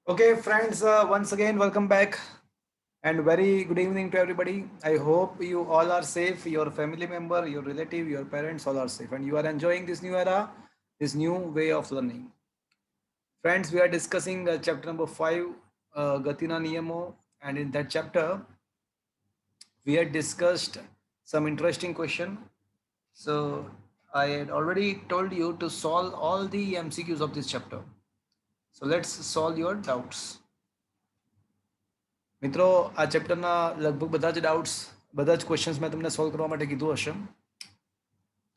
Okay, friends, once again, welcome back and very good evening to everybody. I hope you all are safe, your family member, your relative, your parents all are safe, and you are enjoying this new era, this new way of learning. Friends, we are discussing chapter number 5, Gatina Niyamo, and in that chapter, we had discussed some interesting question. So, I had already told you to solve all the MCQs of this chapter. So, let's solve your doubts. મિત્રો આ ચેપ્ટરના લગભગ બધા જ doubts બધા જ questions મેં તમને solve કરવા માટે કીધું હશે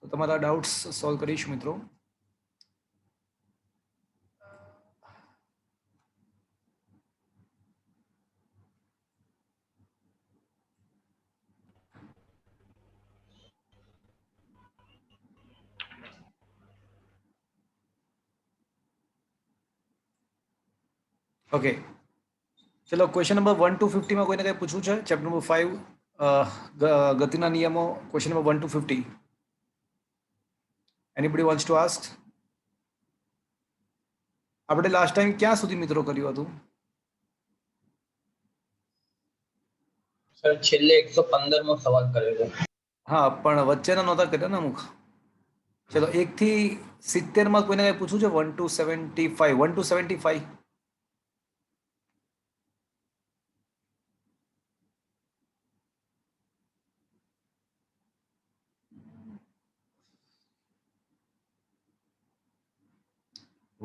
તો તમારા ડાઉટ્સ સોલ્વ કરીશું મિત્રો. ઓકે, ચલો ક્વેશ્ચન નંબર 1 to 50 માં કોઈને કંઈ પૂછવું છે? ચેપ્ટર નંબર 5 ગતિના નિયમો, question number 1 to 50. Anybody wants to ask? આપણે લાસ્ટ ટાઈમ ક્યાં સુધી મિત્રો કર્યું હતું? સર છેલ્લે 115 મો સવાલ કર્યો છે. હા, પણ વચ્ચેના નહોતા કર્યા ને અમુક. ચલો 1 થી 70 માં કોઈને કંઈ પૂછવું છે? 1 to 75, 1 to 75.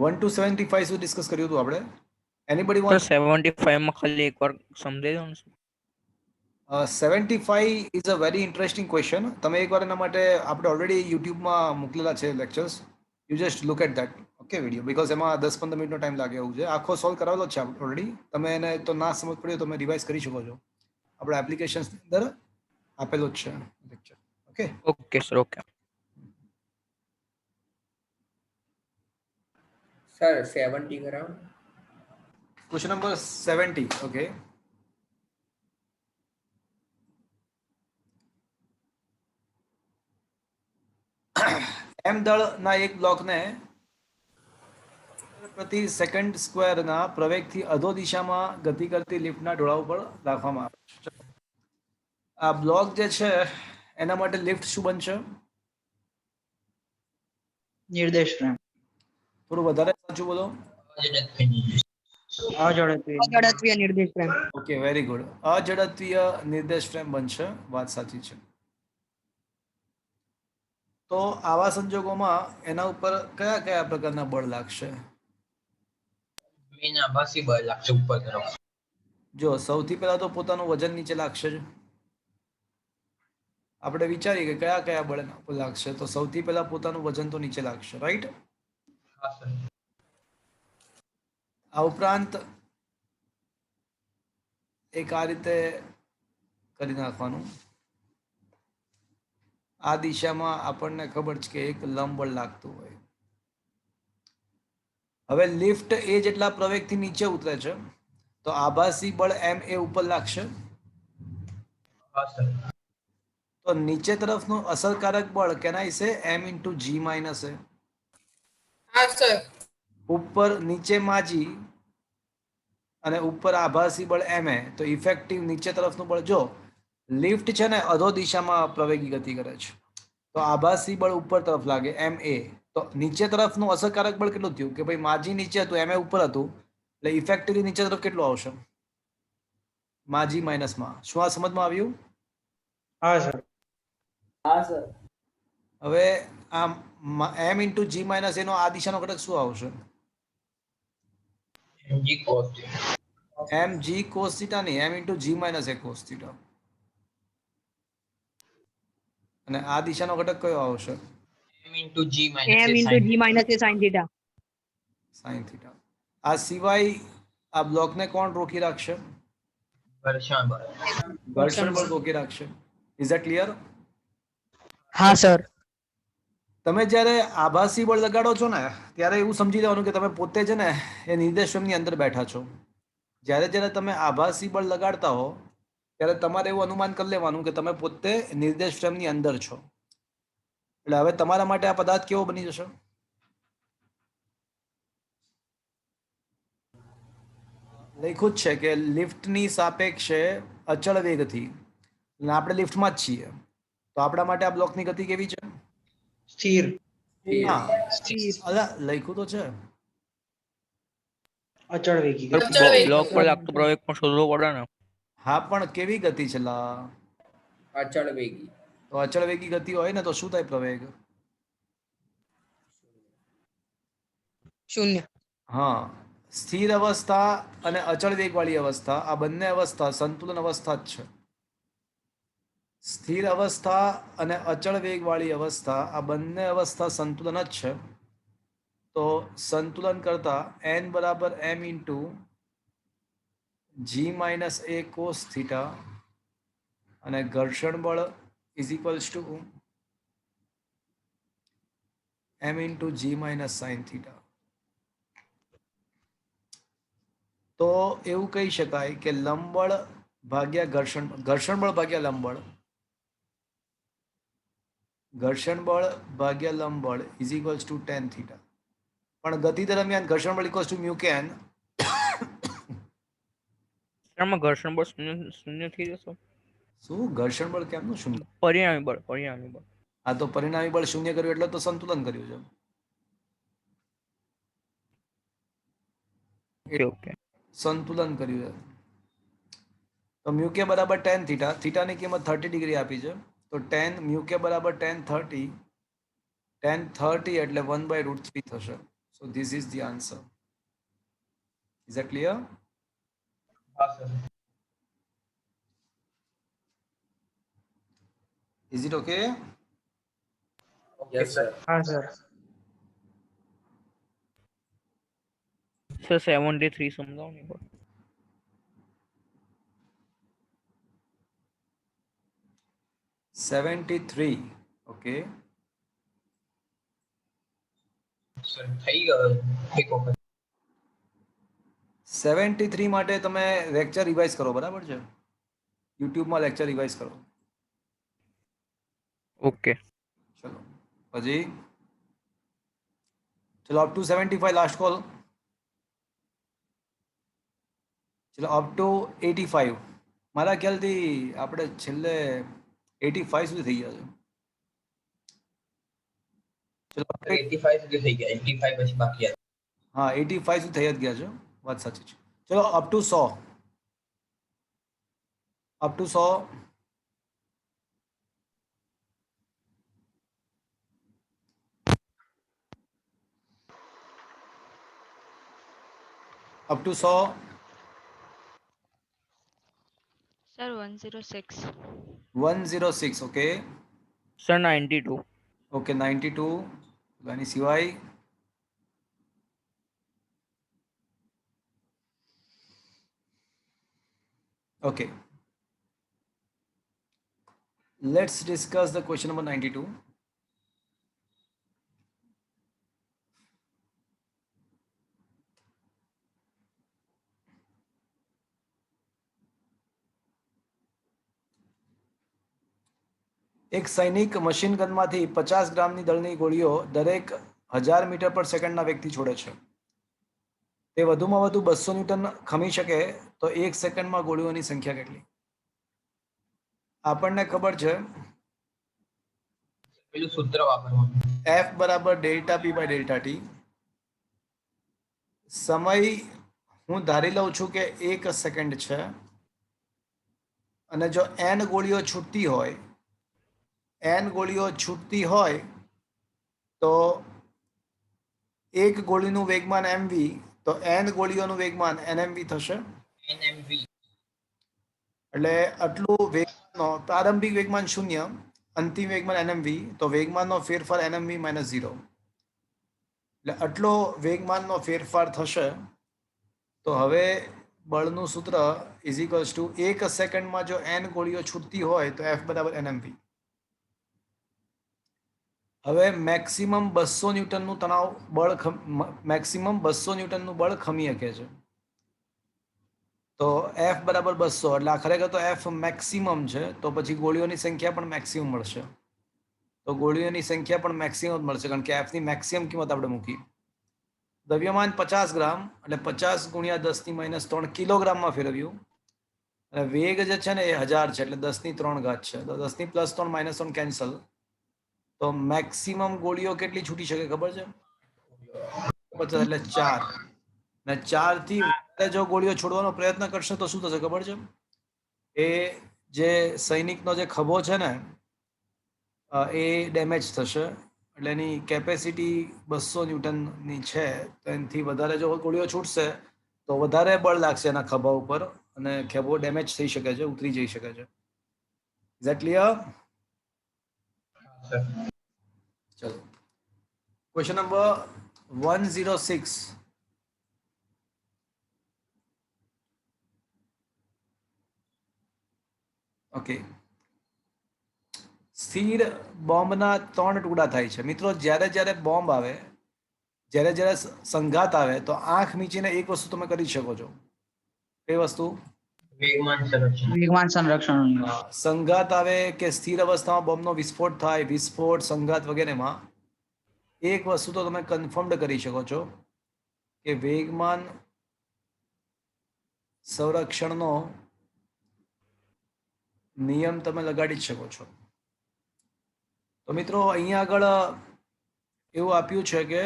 વન ટુ 75 સુધી ડિસ્કસ કર્યું હતું આપણે. Anybody want? 75 માં ખાલી એકવાર સમજાવી દો ને. 75 is a very interesting question. તમે એકવાર એના માટે આપણે ઓલરેડી યુટ્યુબમાં મૂકેલા છે lectures. You just look at that. Okay, video, because એમાં 10-15 મિનિટનો ટાઈમ લાગે એવું છે. આખો સોલ્વ કરાવેલો છે આપણે ઓલરેડી. તમે એને તો ના સમજ પડ્યો તમે રિવાઇઝ કરી શકો છો. આપણે એપ્લિકેશન્સની અંદર આપેલો જ છે lecture. Okay okay sir, okay. Sir 70 કરાવો. Question number 70. ઓકે, એમ દળના એક બ્લોકને પ્રતિ સેકન્ડ સ્ક્વેરના પ્રવેગથી અધો દિશામાં ગતિ કરતી લિફ્ટના ઢોળા ઉપર રાખવામાં આવે છે. આ બ્લોક જે છે એના માટે લિફ્ટ શું બનશે? નિર્દેશ ફ્રેમ. થોડું વધારે સાચું બોલો. અજડત્વીય નિર્દેશ ફ્રેમ. Okay, very good. અજડત્વીય નિર્દેશ ફ્રેમ બનશે. વાત સાચી છે. તો આવા સંજોગોમાં એના ઉપર કયા કયા પ્રકારના બળ લાગશે? મેન આભાસી બળ લાગશે ઉપર તરફ. જો સૌથી પહેલા તો પોતાનું વજન નીચે લાગશે જ. આપણે વિચારીએ કે કયા કયા બળ એના ઉપર લાગશે, તો સૌથી પહેલા પોતાનું વજન તો નીચે લાગશે, રાઈટ? હા સર. આ ઉપરાંત એક આ રીતે કરી નાખવાનું. આ દિશામાં આપણને ખબર છે કે એક લંબ બળ લાગતું હોય. હવે લિફ્ટ એ જેટલા પ્રવેગથી નીચે ઉતરે છે તો આભાસી બળ એમ એ ઉપર લાગશે. હા સર. તો નીચે તરફનું અસરકારક બળ કેનાય છે એમ ઇન્ટુ જી માઇનસ એ. હા સર. ઉપર નીચે માજી અને ઉપર આભાસી બળ એમ એ. તો ઇફેક્ટિવ નીચે તરફનું બળ, જો લિફ્ટ છે ને અધો દિશામાં પ્રવેગી ગતિ કરે છે તો આભાસી બળ ઉપર તરફ લાગે એમ એ. તો નીચે તરફનું અસરકારક બળ કેટલું થયું કે ભાઈ માજી નીચે હતું એમ એ ઉપર હતું એટલે ઇફેક્ટિવલી નીચે તરફ કેટલું આવશે? માજી માઇનસમાં. શું આ સમજમાં આવ્યું? હા સર. હા સર. હવે આ એમ ઇન્ટુ જી માઇનસ એનો આ દિશાનો ઘટક શું આવશે? mg cos θ. એમ જી કોસ થીટા નહીં, એમ ઇન્ટુ જી માઇનસ એ કોસ થીટા. અને આ દિશાનો ઘટક કયો આવશે? m into g minus m a into sin g minus a sin theta. Sine theta. આ સિવાય આ બ્લોકને કોણ રોકી રાખશે? ઘર્ષણ બળ. ઘર્ષણ બળ રોકી રાખશે. Is that clear? હા સર. તમે જ્યારે આભાસી બળ લગાડો છો ને ત્યારે એવું સમજી લેવાનું કે તમે પોતે છે ને એ નિર્દેશ ફ્રેમની અંદર બેઠા છો. જ્યારે જ્યારે તમે આભાસી બળ લગાડતા હો ત્યારે તમારે એવું અનુમાન કરી લેવાનું કે તમે પોતે નિર્દેશ ફ્રેમની અંદર છો. એટલે હવે તમારા માટે આ પદાર્થ કેવો બની જશે? લખ્યું જ છે કે લિફ્ટની સાપેક્ષે અચળ વેગથી, અને આપણે લિફ્ટમાં જ છીએ, તો આપણા માટે આ બ્લોકની ગતિ કેવી છે? સ્થિર. હા, અલા લખ્યું તો છે. અચળ વેગી સર અચળ વેગ. બ્લોક પર લાગતો પ્રવેગ પણ શોધવો પડે ને. હા, પણ કેવી ગતિ છે લા? અચળ વેગી. તો અચળ વેગી ગતિ હોય ને તો શું થાય પ્રવેગ? શૂન્ય. હા, સ્થિર અવસ્થા અને અચળ વેગવાળી અવસ્થા, આ બંને અવસ્થા સંતુલન અવસ્થા જ છે. સ્થિર અવસ્થા અને અચળ વેગવાળી અવસ્થા, આ બંને અવસ્થા સંતુલન જ છે. તો સંતુલન કરતા n બરાબર m into g minus a cos theta અને ઘર્ષણ બળ is equals two m into g minus sine theta. તો એવું કહી શકાય કે લંબબળ ભાગ્યા ઘર્ષણ બળ ભાગ્યા લંબબળ, ઘર્ષણ બળ ભાગ્યા લંબબળ is equals to tan theta. પણ ગતિ દરમિયાન ઘર્ષણ બળ ઇક્વલ્સ ટુ મ્યુ કેન. આમાં ઘર્ષણ બળ શૂન્ય થઈ જશે. શું ઘર્ષણ બળ કેમનું શૂન્ય? પરિણામી બળ. આ તો પરિણામી બળ શૂન્ય કર્યું એટલે તો સંતુલન કર્યું છે. ઓકે. સંતુલન કર્યું છે. તો મ્યુ કે બરાબર ટેન થીટા, થીટાની કિંમત 30 ડિગ્રી આપી છે, તો ટેન મ્યુ કે બરાબર ટેન 30 એટલે 1/√3 થશે. So this is the answer. Is it clear? હા sir. Is it okay? Yes sir. હા સર. સર 73 સમજાવો ને. 73. ઓકે, સર થઈ ગયો એક વખત. 73 માટે તમે લેક્ચર રિવાઇઝ કરો, બરાબર છે? યુટ્યુબમાં લેક્ચર રિવાઇઝ કરો. ઓકે. ચલો પછી, ચલો અપ ટુ 75 લાસ્ટ કોલ. ચલો અપ ટુ 85. મારા ખ્યાલથી આપણે છેલ્લે 85 સુધી થઈ ગયા છે. ચલો 85 સુધી થઈ ગયા, 85 પછી બાકી હતા. હા, 85 સુધી થઈ જ ગયા છે, વાત સાચી છે. ચલો up to 100. Up to 100. Up to 100. Sir, 106. 106. Okay, sir 92. Okay 92. આની સિવાય okay, let's discuss the question number 92. એક સૈનિક મશીન ગનમાંથી 50 ગ્રામની દળની ગોળીઓ દરેક 1000 મીટર પર સેકન્ડના વેગથી છોડે છે. તે વધુમાં વધુ 200 ન્યૂટન ખમી શકે તો 1 સેકન્ડમાં ગોળીઓની સંખ્યા કેટલી? આપણને ખબર છે પેલું સૂત્ર વાપરવાનું. F બરાબર delta P by delta T. સમય હું ધારી લઉં છું કે 1 સેકન્ડ છે, અને જો n ગોળીઓ છૂટતી હોય તો એક ગોળીનું વેગમાન mv, તો n ગોળીઓનું વેગમાન nmv થશે. NMV. એટલે આટલું વેગમાનનો પ્રારંભિક વેગમાન 0, અંતિમ વેગમાન nmv, તો વેગમાનનો ફેરફાર nmv માઇનસ 0, એટલે આટલો વેગમાનનો ફેરફાર થશે. તો હવે બળનું સૂત્ર ઇઝ ઇક્વલ્સ ટુ 1 સેકન્ડમાં જો n ગોળીઓ છૂટતી હોય તો F બરાબર nmv. હવે મેક્સિમમ 200 ન્યૂટનનું તણાવ બળ મેક્સિમમ 200 ન્યૂટનનું બળ ખમી શકે છે. તો F બરાબર 200, એટલે આ ખરેખર તો F મેક્સિમમ છે, તો પછી ગોળીઓની સંખ્યા પણ મેક્સિમમ મળશે. તો ગોળીઓની સંખ્યા પણ મેક્સિમમ મળશે, કારણ કે F ની મેક્સિમમ કિંમત આપણે મૂકી. દ્રવ્યમાન 50 ગ્રામ એટલે 50 ગુણ્યા 10⁻³ કિલોગ્રામમાં ફેરવ્યું અને વેગ જે છે ને એ 1000 છે એટલે 10⁻³ છે તો 10+3 -3 કેન્સલ તો મેક્સિમમ ગોળીઓ કેટલી છૂટી શકે ખબર છે 50 એટલે 4 ને 4 થી વધારે જો ગોળીઓ છોડવાનો પ્રયત્ન કરશે તો શું થશે ખબર છે એ જે સૈનિકનો જે ખભો છે ને એ ડેમેજ થશે એટલે એની કેપેસિટી 200 ન્યૂટનની છે તો એનાથી વધારે જો ગોળીઓ છૂટશે તો વધારે બળ લાગશે એના ખભા ઉપર અને ખભો ડેમેજ થઈ શકે છે ઉતરી જઈ શકે છે ઇઝ ધેટ ક્લિયર સર ચલો ક્વેશ્ચન નંબર 106 ઓકે સ્થિર બોમ્બના 3 ટુકડા થાય છે મિત્રો જ્યારે જ્યારે બોમ્બ આવે જ્યારે જ્યારે સંઘાત આવે તો આંખ મીચીને એક વસ્તુ તમે કરી શકો છો કઈ વસ્તુ વેગમાન સંરક્ષણ વેગવાન સંરક્ષણ સંઘાત આવે કે સ્થિર અવસ્થામાં બોમ્બનો વિસ્ફોટ થાય વિસ્ફોટ સંઘાત વગેરેમાં એક વસ્તુ તો તમે કન્ફર્મ્ડ કરી શકો છો કે વેગમાન સંરક્ષણનો નિયમ તમે લગાડી જ શકો છો તો મિત્રો અહીંયા આગળ એવું આપ્યું છે કે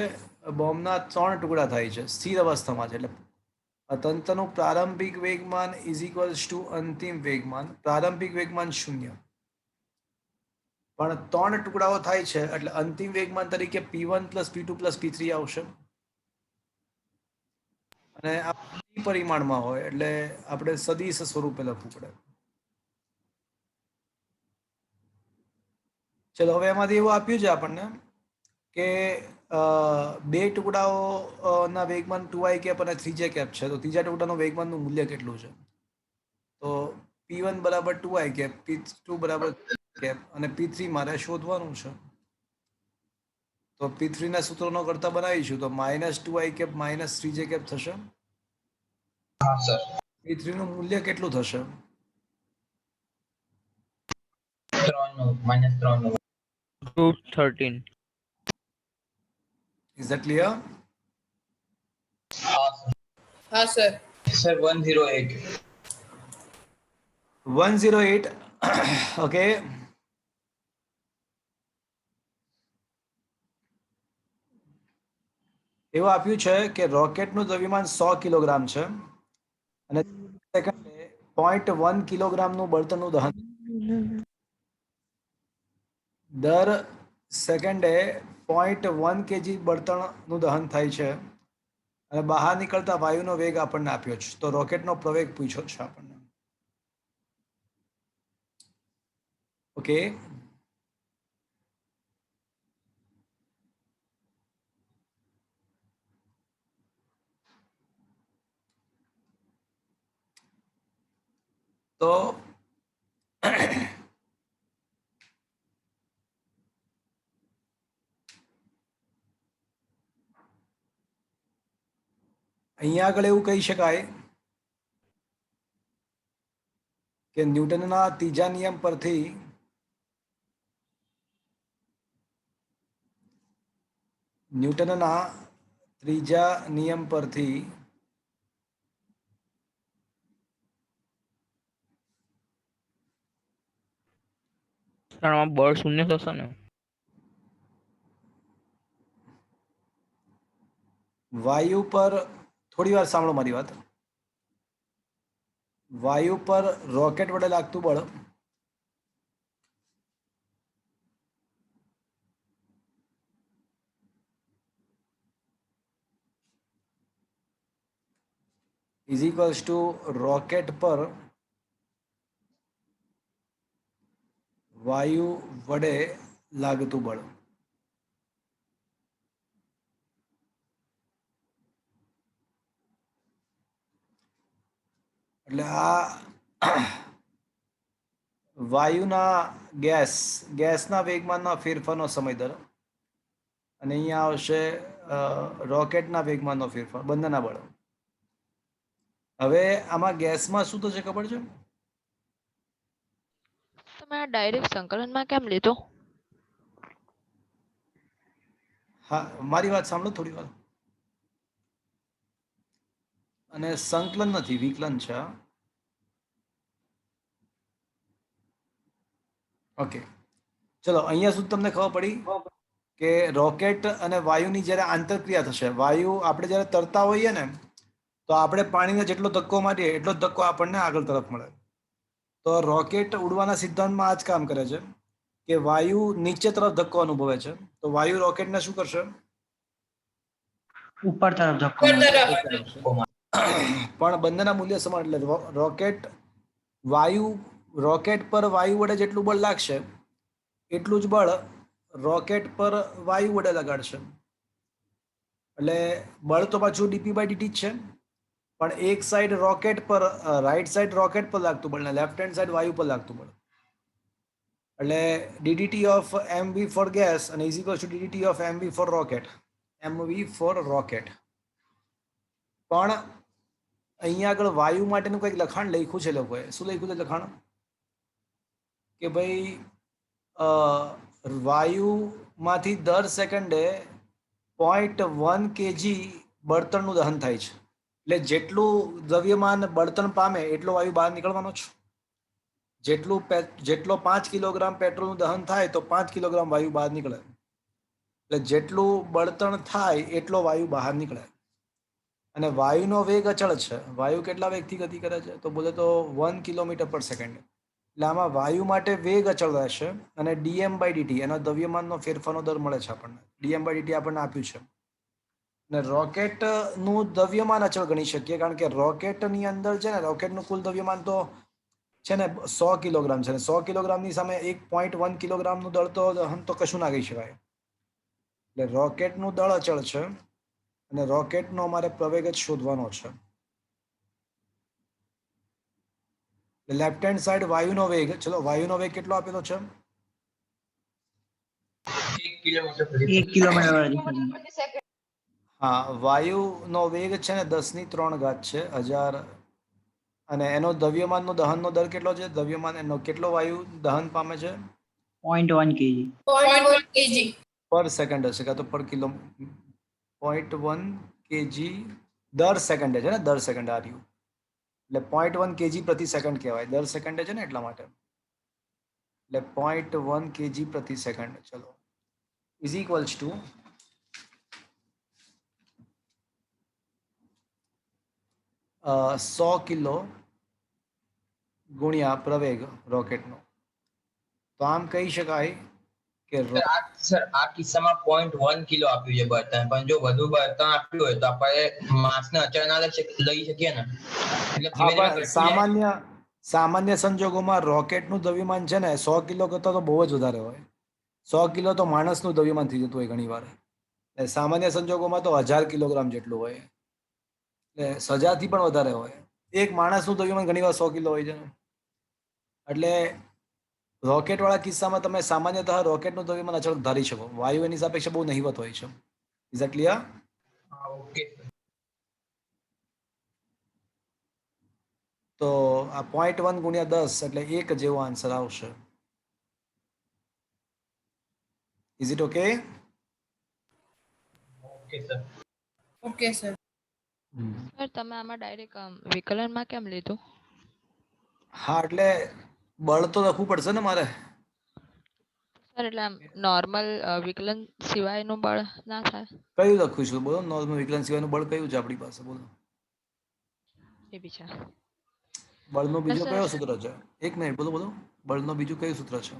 બોમ્બના 3 ટુકડા થાય છે સ્થિર અવસ્થામાં છે એટલે તંત્રનું પ્રારંભિક વેગમાન ઇઝ ઇક્વલ્સ ટુ અંતિમ વેગમાન પ્રારંભિક વેગમાન 0 પણ 3 ટુકડાઓ થાય છે એટલે અંતિમ વેગમાન તરીકે P1 + P2 + P3 આવશે અને આ પરિમાણમાં હોય એટલે આપણે સદિશ સ્વરૂપે લખવું પડે ચલો હવે એમાંથી એવું આપ્યું છે આપણને કે બે ટુકડાઓ ના વેગમાન 2i કેપ અને 3j કેપ છે તો ત્રીજા ટુકડાનું વેગમાનનું મૂલ્ય કેટલું છે તો P1 = 2i cap P2 = cap અને P3 મારે શોધવાનું છે તો P3 ના સૂત્રનો કરતા બનાવીશું તો -2i કેપ -3j કેપ થશે હા સર P3 નું મૂલ્ય કેટલું થશે 3 √13 ઇઝ ધેટ ક્લિયર હા સર સર 108 108 ઓકે એવું આપ્યું છે કે રોકેટનું દ્રવ્યમાન 100 કિલોગ્રામ છે અને સેકન્ડે 0.1 કિલોગ્રામનું બળતણનું દહન દર સેકન્ડે 0.1 કેજી બળતણનું દહન થાય છે અને બહાર નીકળતા વાયુનો વેગ આપણને આપ્યો છે તો રોકેટનો પ્રવેગ પૂછ્યો છે આપણને ઓકે તો અહીંયા આગળ એવું કહી શકાય કે ન્યૂટનના ત્રીજા નિયમ પરથી ન્યૂટનના ત્રીજા નિયમ પરથી સર આમાં બળ શૂન્ય થશે ને વાયુ પર થોડી વાર સાંભળો મારી વાત વાયુ પર રોકેટ વડે લાગતું બળ ઇઝ ઇક્વલ્સ ટુ રોકેટ પર વાયુ વડે લાગતું બળ એટલે આ વાયુના ગેસના વેગમાનના ફેરફારનો સમય દર અને અહીંયા આવશે રોકેટના વેગમાનનો ફેરફાર બંનેના બળ હવે આમાં ગેસમાં શું થશે ખબર છે તમે આ ડાયરેક્ટ સંકલનમાં કેમ લીધો? હા મારી વાત સાંભળો થોડી વાર અને સંકલન નથી, વિકલન છે. ઓકે, ચલો અહીંયા સુધી તમને ખબર પડી કે રોકેટ અને વાયુની જ્યારે આંતરક્રિયા થશે, વાયુ આપણે જ્યારે તરતા હોઈએ ને તો આપણે પાણીને જેટલો ધક્કો મારીએ એટલો જ ધક્કો આપણને આગળ તરફ મળે. તો રોકેટ ઉડવાના સિદ્ધાંતમાં આ જ કામ કરે છે કે વાયુ નીચે તરફ ધક્કો અનુભવે છે, તો વાયુ રોકેટને શું કરશે? ઉપર તરફ ધક્કો ઉપર મારશે. તરફ પણ બંનેના મૂલ્ય સમાન. એટલે રોકેટ પર વાયુ વડે જેટલું બળ લાગશે એટલું જ બળ રોકેટ પર વાયુ વડે લગાડશે. એટલે બળ તો પાછું dp/dt જ છે, પણ એક સાઈડ રોકેટ પર, રાઈટ સાઈડ રોકેટ પર લાગતું બળ ને લેફ્ટ હેન્ડ સાઈડ વાયુ પર લાગતું બળ. એટલે ddt of mv for gas અને is equals to ddt of mv for rocket. mv for rocket. પણ અહીંયા આગળ વાયુ માટેનું કંઈક લખાણ લખ્યું છે લોકોએ. શું લખ્યું છે લખાણ? કે ભાઈ વાયુમાંથી દર સેકન્ડે 0.1 kg બળતણનું દહન થાય છે. એટલે જેટલું દ્રવ્યમાન બળતણ પામે એટલો વાયુ બહાર નીકળવાનો છે. જેટલો 5 કિલોગ્રામ પેટ્રોલનું દહન થાય તો 5 કિલોગ્રામ વાયુ બહાર નીકળે. એટલે જેટલું બળતણ થાય એટલો વાયુ બહાર નીકળે. અને વાયુનો વેગ અચળ છે. વાયુ કેટલા વેગથી ગતિ કરે છે? તો બોલે તો 1 કિલોમીટર પર સેકન્ડ. એટલે આમાં વાયુ માટે વેગ અચળ રહેશે અને dm/dt એનો દ્રવ્યમાનનો ફેરફારનો દર મળે છે આપણને. dm/dt આપણને આપ્યું છે. અને રોકેટનું દ્રવ્યમાન અચળ ગણી શકીએ, કારણ કે રોકેટની અંદર છે ને, રોકેટનું કુલ દ્રવ્યમાન તો છે ને 100 કિલોગ્રામ છે. 100 કિલોગ્રામની સામે 1.1 કિલોગ્રામનું દળ તો દહન તો કશું ના કહી શકાય. એટલે રોકેટનું દળ અચળ છે અને રોકેટનો અમારે પ્રવેગ જ શોધવાનો છે. લેફ્ટ હેન્ડ સાઈડ વાયુનો વેગ, ચલો વાયુનો વેગ કેટલો આપેલો છે? 1 કિલોમીટર પ્રતિ 1 કિલોમીટર પ્રતિ સેકન્ડ. હા, વાયુનો વેગ છે ને 10⁻³ છે, 1000. અને એનો દ્રવ્યમાનનો દહનનો દર કેટલો છે? દ્રવ્યમાન એનો કેટલો વાયુ દહન પામે છે? 0.1 kg. 0.1 kg પર સેકન્ડ હશે કાં તો પર કિલો. 0.1 kg દર સેકન્ડે છે ને, દર સેકન્ડ આ રહ્યું. એટલે 0.1 kg પ્રતિ સેકન્ડ કહેવાય. દર સેકન્ડે છે ને એટલા માટે. એટલે 0.1 kg પ્રતિ સેકન્ડ. ચલો, ઇઝ ઇક્વલ્સ ટુ 100 કિલો ગુણ્યા પ્રવેગ રોકેટનો. તો આમ કહી શકાય કે આ કિસ્સામાં 0.1 કિલો આપ્યું છે બળતણ, પણ જો વધુ બળતણ આપ્યું હોય તો આપણે માસને અચળ ના લઈ શકીએ ને. એટલે હા, ધીમે ધીમે પણ ઘટતું જાય. સામાન્ય સંજોગોમાં રોકેટનું દ્રવ્યમાન છે ને 100 કિલો કરતાં તો બહુ જ વધારે હોય. 100 કિલો તો માણસનું દ્રવ્યમાન થઈ જતું હોય ઘણી વાર. એટલે સામાન્ય સંજોગોમાં તો 1000 કિલોગ્રામ જેટલું હોય. એટલે 1000થી પણ વધારે હોય. એક માણસનું દ્રવ્યમાન ઘણી વાર 100 કિલો હોય છે. એટલે રોકેટવાળા કિસ્સામાં તમે સામાન્યતઃ રોકેટનું દ્રવ્યમાન અચળ ધારી શકો. વાયુ એની સાપેક્ષે બહુ નહિવત હોય છે. Is that clear? હા, ઓકે. તો આ 0.1 ગુણ્યા 10 એટલે 1 જેવો આન્સર આવશે. Is it okay? Okay sir. Okay sir. Sir તમે આમાં ડાયરેક્ટ વિકલનમાં કેમ લીધું? હા, એટલે બળ તો લખવું પડશે ને મારે. સર એટલે આમ નોર્મલ વિકલન સિવાયનું બળ ના થાય? કયું લખ્યું છે બોલો? નોર્મલ વિકલન સિવાયનું બળ કયું છે આપણી પાસે? બોલો. એ બી છે. બળનો બીજો સર કયો સૂત્ર છે? એક મિનિટ, બોલો બોલો. બળનો બીજું કયું સૂત્ર છે?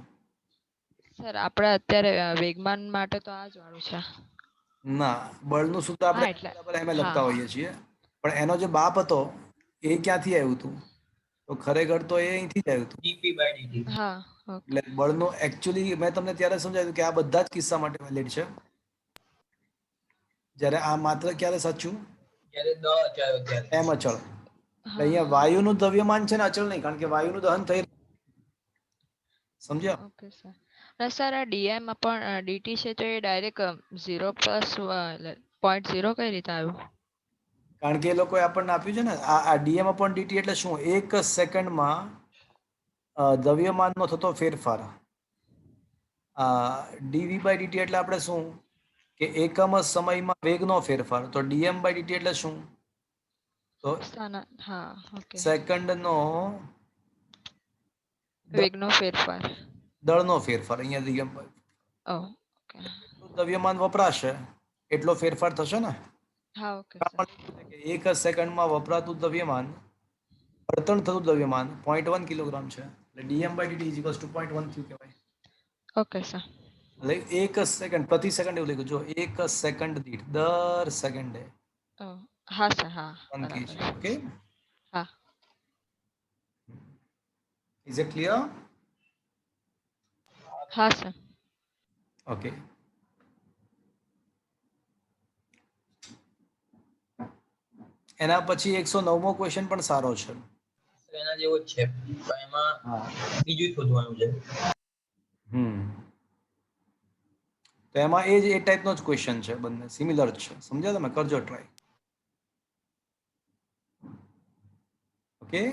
સર આપણે અત્યારે વેગમાન માટે તો આ જ વાળું છે. ના, બળનું સૂત્ર આપણે હા એટલે બરાબર એમ હા લખતા હોઈએ છીએ, પણ એનો જે બાપ હતો એ ક્યાંથી આવ્યું હતું? તો ખરેખર તો એ અહીંથી જ આવ્યું હતું. dp/dt. હા ઓકે. એટલે બળનો એકચ્યુઅલી મેં તમને ત્યારે સમજાવ્યું કે આ બધા જ કિસ્સા માટે વેલિડ છે. જ્યારે આ માત્ર ક્યારે સાચું? જ્યારે દ અચળ હોય ત્યારે. એમ અચળ. એટલે હા અહીંયા વાયુનું દ્રવ્યમાન છે ને અચળ નહીં, કારણ કે વાયુનું દહન થઈ. સમજ્યા? Okay sir. અને સર આ ડીએમ પણ ડીટી છે તો એ ડાયરેક્ટ 0 પ્લસ 0.0 કઈ રીતે આવ્યું? કારણ કે એ લોકોએ આપણને આપ્યું છે ને આ dm/dt એટલે શું? એક સેકન્ડમાં દ્રવ્યમાનનો થતો ફેરફાર. dv/dt એટલે આપણે શું કે એકમ સમયમાં વેગનો ફેરફાર. તો dm/dt એટલે શું? તો હા ઓકે સેકન્ડનો વેગનો ફેરફાર દળનો ફેરફાર અહીંયા ઓકે દ્રવ્યમાન વપરાશે એટલો ફેરફાર થશે ને. હા ઓકે સર એક જ સેકન્ડમાં વપરાતું દ્રવ્યમાન બળતણ થતું દ્રવ્યમાન 0.1 કિલોગ્રામ છે એટલે dm/dt = 0.1 થયું કહેવાય. ઓકે સર એટલે એક જ સેકન્ડ પ્રતિ સેકન્ડ એવું લખ્યું જો એક જ સેકન્ડ દીઠ દર સેકન્ડે હા સર હા 1 kg. બરાબર ઓકે, હા ઇઝ ઇટ ક્લિયર? હા સર ઓકે, એના પછી 109મો ક્વેશ્ચન પણ સારો છે. એના જેવો જ છે પણ એમાં હા, બીજું શોધવાનું છે. તો એમાં એ ટાઈપનો જ ક્વેશ્ચન છે, બંને સિમિલર છે. સમજ્યા તમે? કરજો ટ્રાય. ઓકે,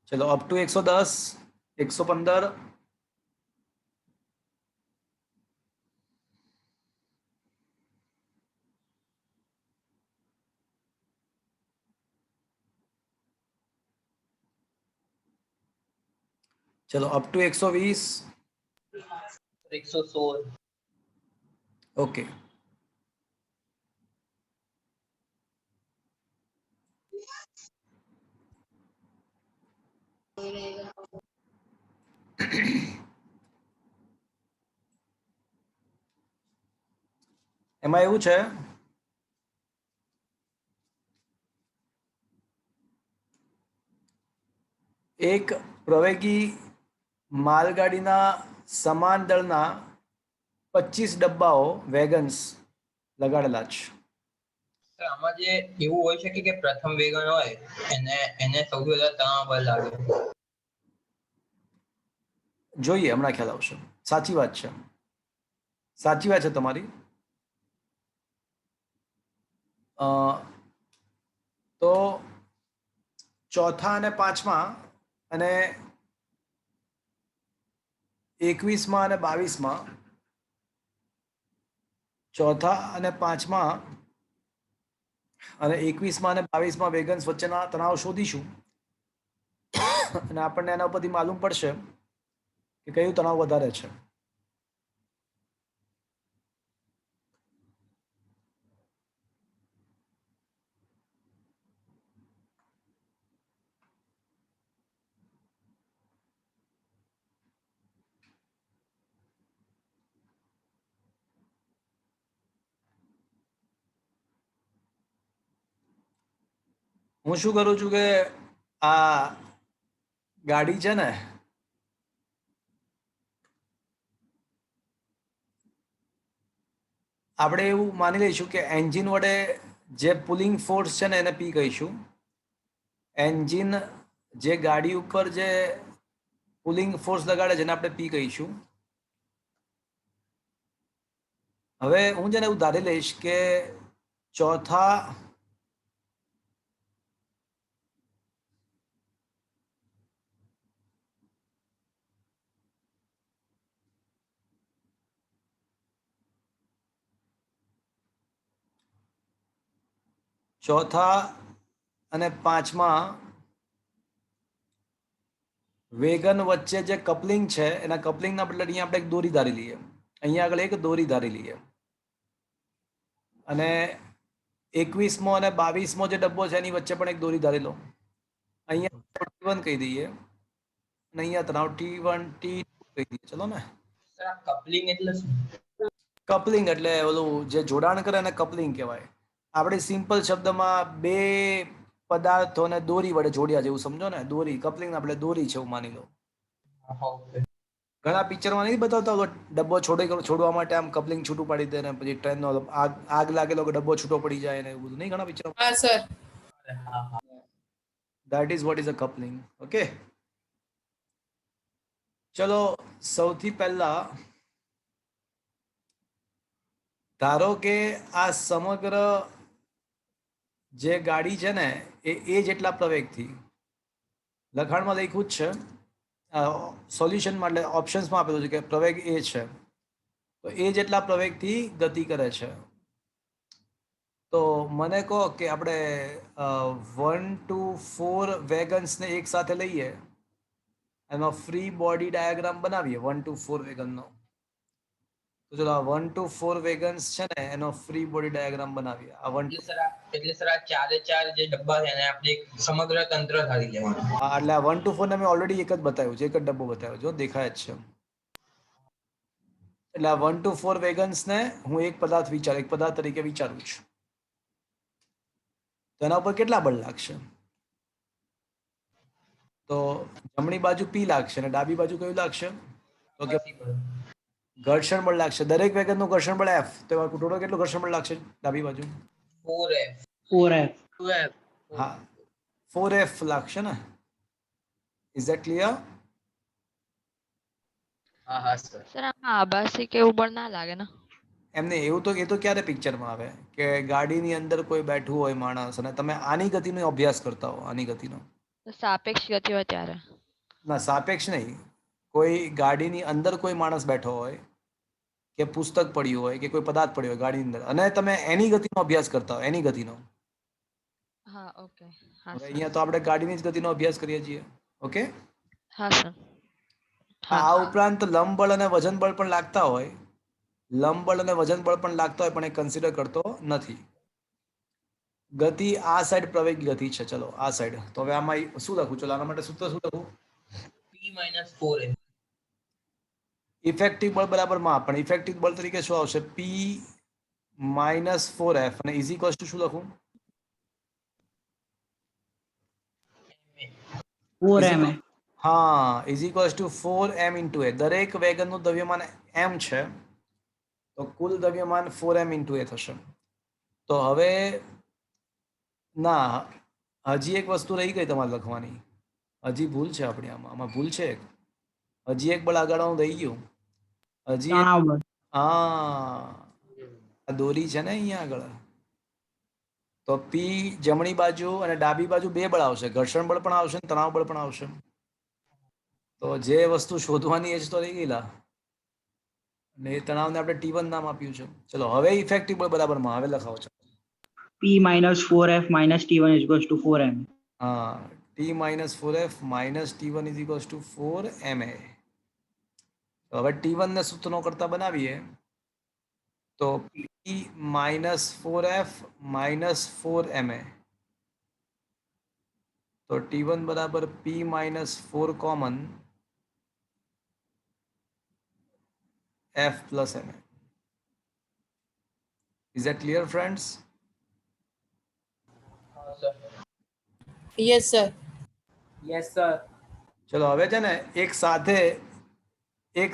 ચલો અપ ટુ 110, 115. ચલો અપ ટુ 120. 116. ઓકે, એમાં એવું છે એક પ્રવેગી માલગાડીના સમાન દળના 25 ડબ્બાઓ વેગન્સ લગાડેલા છે. સર, આમાં જે એવું હોય શકે કે પ્રથમ વેગન હોય એને સૌથી વધારે તણાવ બળ લાગે. જોઈએ, હમણાં ખ્યાલ આવશે. સાચી વાત છે, સાચી વાત છે તમારી. તો ચોથા અને પાંચમા અને 21મા અને 22મા, ચોથા અને પાંચમા અને 21મા અને 22મા વેગન્સ વચ્ચેના તણાવ શોધીશું અને આપણને એના ઉપરથી માલુમ પડશે કે કયું તણાવ વધારે છે. હું શું કરું છું કે આ ગાડી છે ને, આપણે એવું માની લઈશું કે એન્જિન વડે જે પુલિંગ ફોર્સ છે ને એને પી કહીશું. એન્જિન જે ગાડી ઉપર જે પુલિંગ ફોર્સ લગાડે છે એને આપણે પી કહીશું. હવે હું જેને એવું ધારી લઈશ કે ચોથા અને પાંચમા વેગન વચ્ચે જે કપલિંગ છે એના કપલિંગના બદલે અહીંયા આપણે એક દોરી ધારી લઈએ. અહીંયા આગળ એક દોરી ધારી લઈએ અને 21મો અને 22મો જે ડબ્બો છે એની વચ્ચે પણ એક દોરી ધારી લો. અહીંયા T1 કહી દઈએ અને અહીંયા તણાવ T1 T2 કહી દઈએ. ચલો ને, સર, આ કપલિંગ એટલે શું? કપલિંગ એટલે ઓલું જે જોડાણ કરે એને કપલિંગ કહેવાય. આપણે સિમ્પલ શબ્દમાં બે પદાર્થોને દોરી વડે જોડ્યા જેવું સમજો ને. દોરી, કપલિંગ આપણે દોરી છે એવું માની લો. ઓકે. ઘણા પિક્ચરમાં નહીં બતાવતા ડબ્બો છોડવા માટે આમ કપલિંગ છૂટું પાડી દે ને પછી ટ્રેનનો આગ લાગેલો કે ડબ્બો છૂટો પડી જાય ને એવું બધું નહીં ઘણા પિક્ચરમાં? હા sir. That is what is a coupling. Okay. ચલો સૌથી પહેલા ધારો કે આ સમગ્ર જે ગાડી છે ને એ જેટલા પ્રવેગથી લખાણમાં લખ્યું જ છે સોલ્યુશનમાં એટલે ઓપ્શન્સમાં આપેલું છે કે પ્રવેગ એ છે તો એ જેટલા પ્રવેગથી ગતિ કરે છે. તો મને કહો કે આપણે 1 to 4 વેગન્સને એક સાથે લઈએ, એનો ફ્રી બોડી ડાયાગ્રામ બનાવીએ 1 to 4 વેગનનો. તો ચલો આ 1 to 4 વેગન્સ છે ને એનો ફ્રી બોડી ડાયાગ્રામ બનાવીએ. આ 1 એટલે સર આ ચારે ચાર જે ડબ્બા છે એને આપણે એક સમગ્ર તંત્ર ધારી લેવાનું. એટલે આ 1 to 4 ને મેં ઓલરેડી એક જ બતાવ્યું છે, એક જ ડબ્બો બતાવ્યો છે, દેખાય જ છે. એટલે આ 1 to 4 વેગન્સને હું એક પદાર્થ તરીકે વિચારું છું. તો એના ઉપર કેટલા બળ લાગશે? તો જમણી બાજુ P લાગશે અને ડાબી બાજુ કયું લાગશે? તો કે ઘર્ષણ બળ લાગશે. દરેક વેગનનું ઘર્ષણ બળ F. તો એમાં ટોટલ કેટલું ઘર્ષણ બળ લાગશે ડાબી બાજુ? 4F. 4F. હા, 4F લાગશે ને. Is that clear? હા સર. સર આમાં આભાસી કે એવું બળ ના લાગે ને? એમને એવું તો એ તો ક્યારે પિક્ચરમાં આવે કે ગાડીની અંદર કોઈ બેઠું હોય માણસ અને તમે આની ગતિનો અભ્યાસ કરતા હો, આની ગતિનો. તો સાપેક્ષ ગતિ હોય ત્યારે? ના, સાપેક્ષ નહીં. કોઈ ગાડીની અંદર કોઈ માણસ બેઠો હોય કે પુસ્તક પડ્યું હોય કે કોઈ પદાર્થ પડ્યો હોય ગાડીની અંદર અને તમે એની ગતિનો અભ્યાસ કરતા હોય, એની ગતિનો. હા, ઓકે. હા હવે સર. અહીંયા તો આપણે ગાડીની જ ગતિનો અભ્યાસ કરીએ છીએ. ઓકે. હા સર. આ હા. ઉપરાંત લંબ બળ અને વજન બળ પણ લાગતા હોય. લંબ બળ અને વજન બળ પણ લાગતા હોય પણ એ કન્સિડર કરતો નથી. ગતિ આ સાઈડ પ્રવેગી ગતિ છે. ચલો આ સાઈડ. તો હવે આમાં શું લખું? ચલો આના માટે સૂત્ર શું લખું? P - 4F. ઇફેક્ટિવ બળ બરાબર માં, પણ ઇફેક્ટિવ બળ તરીકે શું આવશે? P - 4F અને ઇઝ ઇક્વલ્સ ટુ શું લખું? 4 ma. હા, is equals to 4m into a. દરેક વેગનનું દ્રવ્યમાન m છે તો કુલ દ્રવ્યમાન 4m ઇન્ટુ એ થશે. તો હવે ના, હજી એક વસ્તુ રહી ગઈ તમારે લખવાની. હજી ભૂલ છે આપણી આમાં ભૂલ છે. હજી એક બળ આગળનું રહી ગયું. હજી એક, તણાવ બળ. હા, આ દોરી છે ને અહીંયા આગળ. તો P જમણી બાજુ અને ડાબી બાજુ બે બળ આવશે. ઘર્ષણ બળ પણ આવશે અને તણાવ બળ પણ આવશે. તો જે વસ્તુ શોધવાની એ જ તો રહી ગયેલા. અને એ તણાવને આપણે T1 નામ આપ્યું છે. ચલો હવે ઇફેક્ટિવ બળ બરાબરમાં હવે લખાવો છો. P - 4F - T1 = 4 ma. હા, T - 4F - T1 = 4 ma. તો હવે T1 ને સૂત્રો કરતા બનાવીએ તો P - 4F - 4 ma. તો T1 બરાબર P - 4 common F plus ma. Is that clear, friends? Yes, sir. Yes sir. ચલો હવે છે ને એક સાથે 1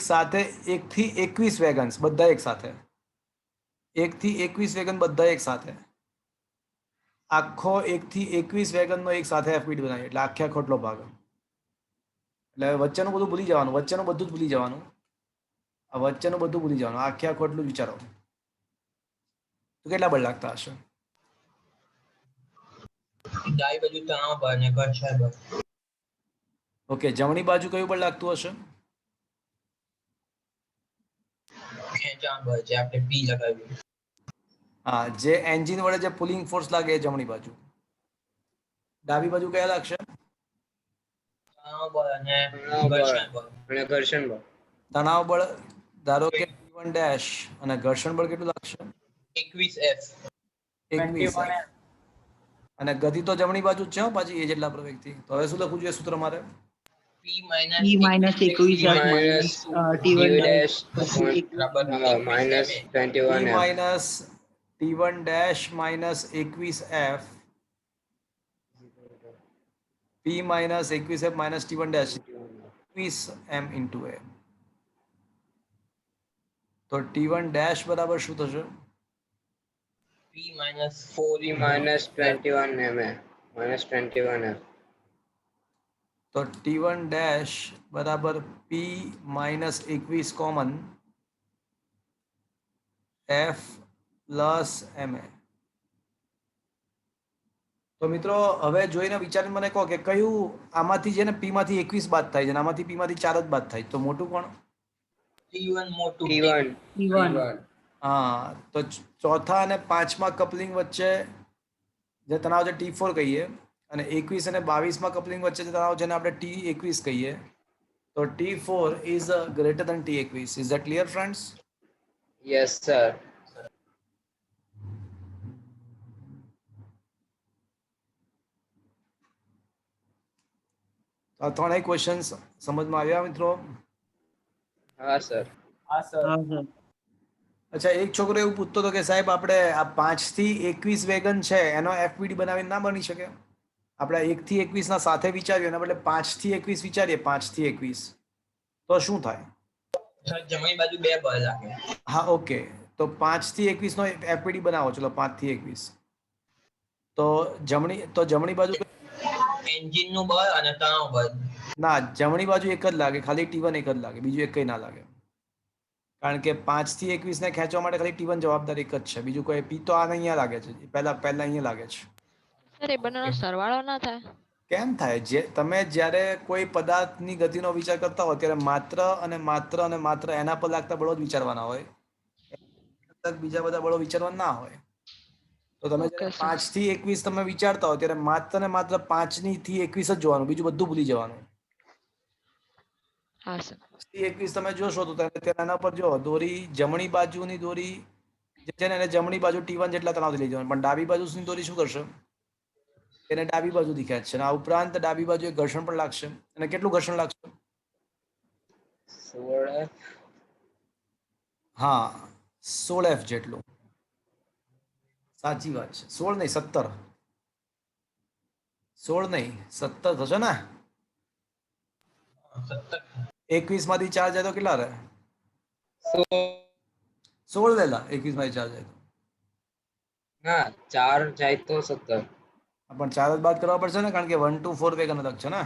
થી 21 વેગન્સ બધા એક સાથે. 1 થી 21 વેગન બધા એક સાથે. આખો 1 થી 21 વેગનનો એક સાથે એફબીટ બનાવીએ એટલે આખે આખોટલો ભાગ. એટલે વચ્ચેનું બધું ભૂલી જવાનું, વચ્ચેનું બધું જ ભૂલી જવાનું. આ વચ્ચેનું બધું ભૂલી જવાનું, આખે આખો એટલું જ વિચારો. તો કેટલા બળ લાગતા હશે? ડાબી બાજુ તણાવ બળ અને ઘર્ષણ બળ. ઓકે, જમણી બાજુ કયું બળ લાગતું હશે? ખેંચાણ બળ જે આપણે P લગાવ્યું. હા, જે એન્જિન વડે જે પુલિંગ ફોર્સ લાગે એ જમણી બાજુ. ડાબી બાજુ કયા લાગશે? તણાવ બળ અને ઘર્ષણ બળ. તણાવ બળ ધારો કે T1 ડેશ અને ઘર્ષણ બળ કેટલું લાગશે? 21F. 21 અને ગતિ તો જમણી બાજુ જ છે હો, પાછી એ જેટલા પ્રવેગથી. તો હવે શું લખવું જોઈએ સૂત્ર મારે? P P - - 21F - T1 dash બરાબર -21 P T1 dash minus 21F P minus 21F minus T1 dash 21M into A. તો T1 ડેશ બરાબર શું થશે? P - 4 P - 21 ma -21F. તો T1 ડેશ બરાબર P minus 21 common F plus MA. તો મિત્રો હવે જોઈને વિચારીને મને કહો કે કયું આમાંથી છે ને p માંથી 21 બાદ થાય છે અને આમાંથી p માંથી 4 જ બાદ થાય તો મોટું કોણ? T1 મોટું T1. T1. હા તો ચોથા અને પાંચમા કપલિંગ વચ્ચે જે તણાવ છે T4 કહીએ અને 21 અને 22 માં કપલિંગ વચ્ચે જે તણાવ જેને આપણે T21 કહીએ તો T4 is greater than T21. Is that clear, friends? Yes, sir. તો આ ત્રણેય ક્વેશ્ચન્સ સમજમાં આવ્યા મિત્રો? હા, sir. હા સર. અચ્છા, એક છોકરો એવું પૂછતો હતો કે સાહેબ આપણે આ 5 થી 21 વેગન છે એનો એફપીડી બનાવીને ના બની શકે? આપણે 1 થી 21 ના સાથે વિચારીએ એના બદલે 5 થી 21 વિચારીએ, 5 થી 21 તો શું થાય? સર જમણી બાજુ બે બળ લાગે. હા ઓકે, તો 5 થી 21 નો એફપીડી બનાવો. ચલો 5 થી 21 તો જમણી બાજુ એન્જિન નું બળ અને તણાવ બળ. ના, જમણી બાજુ એક જ લાગે, ખાલી T1 એક જ લાગે, બીજું એક કઈ ના લાગે. કારણ કે 5 થી 21 ને ખેંચવા માટે ખાલી T1 જવાબદાર એક જ છે, બીજું કોઈ P તો આને અહીંયા લાગે છે, પહેલા અહીંયા લાગે છે. સર એ બંનેનો સરવાળો ના થાય? કેમ થાય? જે તમે જ્યારે કોઈ પદાર્થની ગતિનો વિચાર કરતા હો ત્યારે માત્ર અને માત્ર એના પર લાગતા બળો જ વિચારવાના હોય, બીજા બધા બળો વિચારવાના ના હોય. તો તમે Okay, જ્યારે sir. 5 થી 21 તમે વિચારતા હો ત્યારે માત્ર ને માત્ર 5 થી 21 જ જોવાનું, બીજું બધું ભૂલી જવાનું. હા સર. 21 તમે જોશો તો એના પર જો દોરી, જમણી બાજુની દોરી જે છે ને એને જમણી બાજુ T1 જેટલા તણાવથી લઈ જવાનું, પણ ડાબી બાજુની દોરી શું કરશે? એને ડાબી બાજુથી ખેંચશે અને આ ઉપરાંત ડાબી બાજુ એક ઘર્ષણ પણ લાગશે. અને કેટલું ઘર્ષણ લાગશે? 16F. હા, 16F જેટલું. સાચી વાત છે. 16 નહીં 17. 16 નહીં 17 થશે ને? 21 માંથી 4 જાય તો કેટલા રહે? 16 વેલા 21 માંથી 4 જાય તો. ના, 4 જાય તો 17. પણ 4 જ બાદ કરવા પડશે ને, કારણ કે 1 to 4 વેગન અલગ છે ને.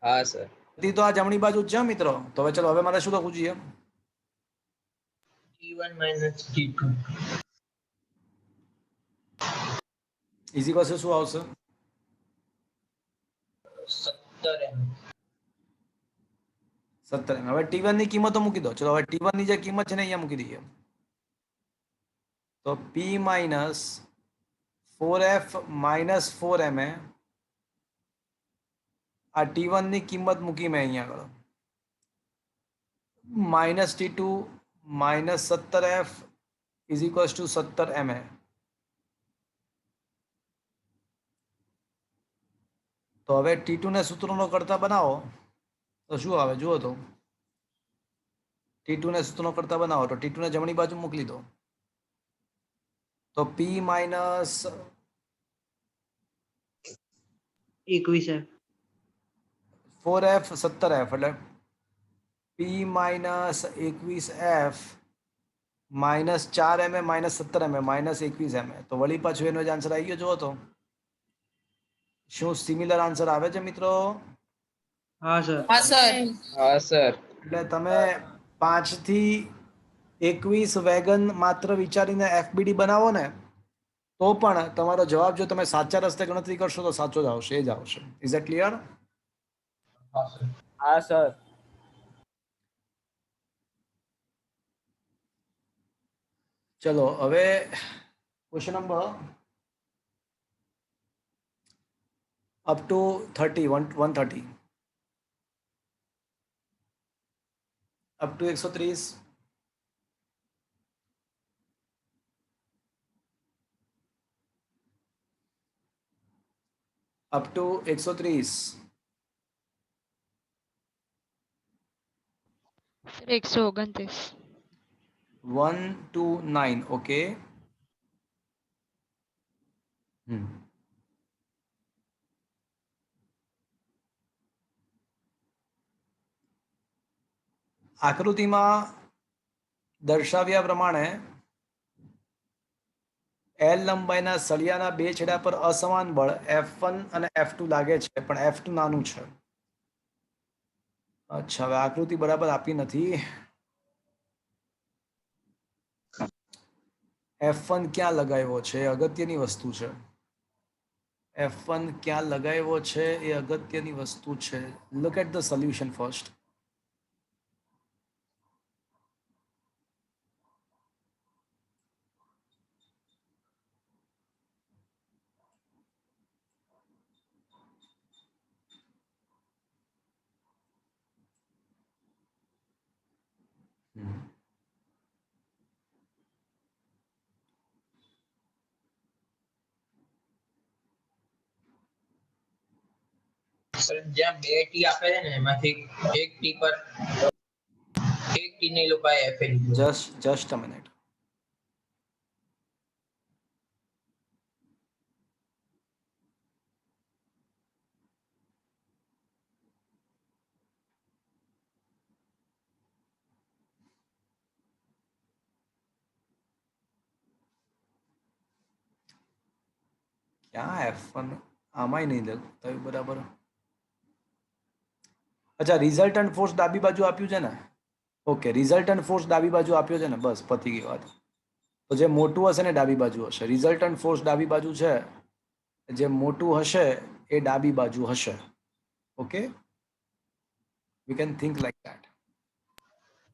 હા, sir. તો આ જમણી બાજુ જ છે મિત્રો. તો હવે ચલો, હવે મારે શું લખવું જોઈએ? T1 minus T2. ઇઝી પાસે શું આવશે? 17 એમ. 17. હવે T1 ની કિંમતો મૂકી દો. ચલો હવે T1 ની જે કિંમત છે ને અહીંયા મૂકી દઈએ. તો P minus 4F minus 4MA, આ T1 ની કિંમત મૂકી મેં અહીંયા આગળ, minus T2 minus 17F is equals to 17MA. તો હવે T2 ને સૂત્રોનો કરતા બનાવો તો શું આવે જુઓ તો. T2 ને સૂત્રોનો કરતા બનાવો તો T2 ને જમણી બાજુ મોકલી દો તો P minus 21F. 4F 17F એટલે P minus 21F minus 4MA minus 17MA minus 21MA. તો વળી પાછું એનો જ આન્સર આવી ગયો જુઓ તો. શું સિમિલર આન્સર આવે છે મિત્રો? હા સર. હા સર. હા, sir. એટલે તમે 5 થી 21 વેગન માત્ર વિચારીને એફબીડી બનાવો ને તો પણ તમારો જવાબ જો તમે સાચા રસ્તે ગણતરી કરશો તો સાચો જ આવશે, એ જ આવશે. Is that clear? હા સર. ચલો હવે question number up to 30 130 up to 130 up to 130 sir 129. 1 to 9. Okay. આકૃતિમાં દર્શાવ્યા પ્રમાણે L લંબાઈના સળિયાના બે છેડા પર અસમાન બળ F1 અને F2 લાગે છે, પણ F2 નાનું છે. અચ્છા, હવે આકૃતિ બરાબર આપી નથી. F1 ક્યાં લગાવ્યો છે? અગત્યની વસ્તુ છે. F1 ક્યાં લગાવ્યો છે એ અગત્યની વસ્તુ છે. Look at the solution first. Sir જ્યાં બે ટી આપે છે ને એમાંથી એક ટી પર એક ટી ને એ લોકોએ એફ લીધું. Just a minute. ક્યાં F1 આમાંય નહીં થયું બરાબર. અચ્છા, રિઝલ્ટન્ટ ફોર્સ ડાબી બાજુ આપ્યું છે ને. ઓકે, રિઝલ્ટન્ટ ફોર્સ ડાબી બાજુ આપ્યો છે ને, બસ પતી ગઈ વાત. તો જે મોટું હશે ને ડાબી બાજુ હશે. રિઝલ્ટન્ટ ફોર્સ ડાબી બાજુ છે, જે મોટું હશે એ ડાબી બાજુ હશે. Okay, we can think like that.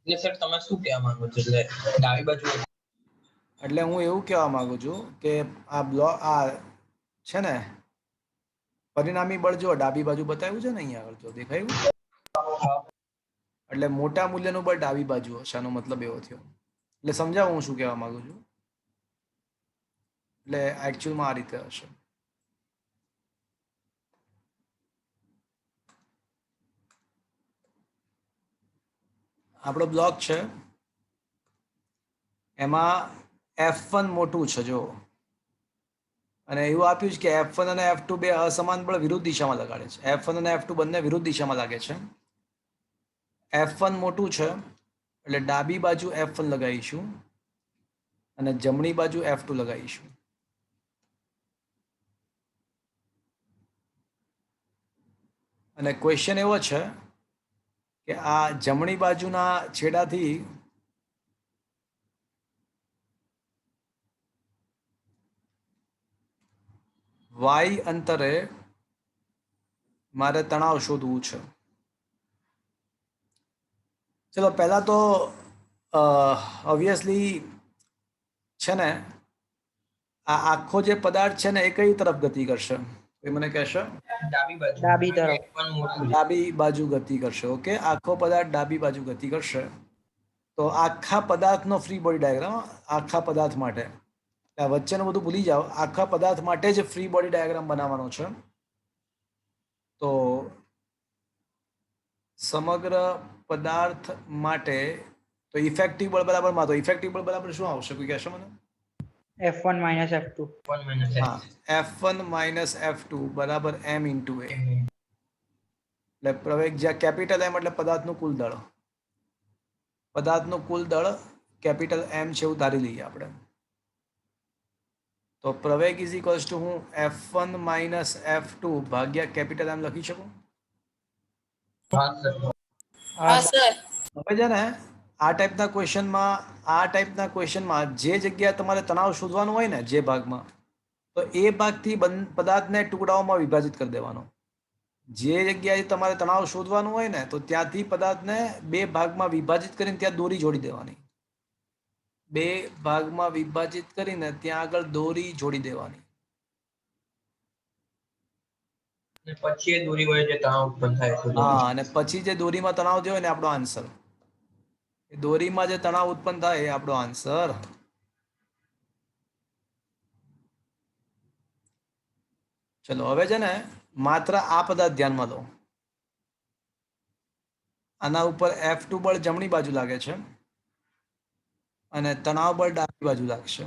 એટલે સર તમે શું કહેવા માંગો છો? એટલે ડાબી બાજુ એટલે હું એવું કહેવા માંગુ છું કે આ છે ને પરિણામી બળ જો ડાબી બાજુ બતાવ્યું છે ને, અહીંયા આગળ જો દેખાયું. એટલે મોટા મૂલ્યનું બળ ડાબી બાજુ હશે, આનો મતલબ એવો થયો. એટલે સમજાવું હું શું કહેવા માંગુ છું. એટલે એકચ્યુઅલમાં આ રીતે હશે. આપણો બ્લોક છે, એમાં F1 મોટું છે જો, અને એવું આપ્યું છે કે F1 અને F2 બે અસમાન બળ વિરુદ્ધ દિશામાં લગાડે છે. F1 અને F2 બંને વિરુદ્ધ દિશામાં લાગે છે. F1 મોટું છે એટલે ડાબી બાજુ F1 લગાવીશું અને જમણી બાજુ F2 લગાવીશું. અને ક્વેશ્ચન એવો છે કે આ જમણી બાજુના છેડાથી y અંતરે મારે તણાવ શોધવું છે. ચલો પહેલા તો ઓબ્વિયસલી છે ને આ આખો જે પદાર્થ છે ને એ કઈ તરફ ગતિ કરશે? એ મને કહેશે. ડાબી બાજુ ડાબી તરફ. પણ મોટું છે. ડાબી બાજુ ગતિ કરશે. ઓકે, આખો પદાર્થ ડાબી બાજુ ગતિ કરશે. તો આખા પદાર્થનો ફ્રી બોડી ડાયાગ્રામ, આખા પદાર્થ માટે, આ વચ્ચેનું બધું ભૂલી જાઓ, આખા પદાર્થ માટે જ ફ્રી બોડી ડાયાગ્રામ બનાવવાનો છે. તો સમગ્ર પદાર્થ માટે તો ઇફેક્ટિવ બળ બરાબર માં, તો ઇફેક્ટિવ બળ બરાબર શું આવશે? કોઈ કહેશો મને? F1 minus F2. 1 minus F. હા, F1 minus F2 બરાબર m into a. એટલે પ્રવેગ જ્યાં કેપિટલ M એટલે પદાર્થનું કુલ દળ, પદાર્થનું કુલ દળ કેપિટલ M છે એવું ધારી લઈએ આપણે. તો પ્રવેગ ઇઝ ઇક્વલ્સ ટુ હું F1 minus F2 ભાગ્યા કેપિટલ M લખી શકું. હા સર. હવે છે ને આ ટાઈપના ક્વેશ્ચનમાં જે જગ્યાએ તમારે તણાવ શોધવાનું હોય ને, જે ભાગમાં, તો એ ભાગથી પદાર્થને ટુકડાઓમાં વિભાજિત કરી દેવાનો. જે જગ્યાએ તમારે તણાવ શોધવાનું હોય ને, તો ત્યાંથી પદાર્થને બે ભાગમાં વિભાજિત કરીને ત્યાં દોરી જોડી દેવાની. બે ભાગમાં વિભાજિત કરીને ત્યાં આગળ દોરી જોડી દેવાની. અને પછી એ દોરી વડે જે તણાવ ઉત્પન્ન થાય છે. હા, અને પછી જે દોરીમાં તણાવ થયો હોય ને આપણો આન્સર, એ દોરીમાં જે તણાવ ઉત્પન્ન થાય એ આપણો આન્સર. ચલો હવે છે ને માત્ર આ પદાર્થ ધ્યાનમાં લો. આના ઉપર F2 બળ જમણી બાજુ લાગે છે અને તણાવ બળ ડાબી બાજુ લાગશે.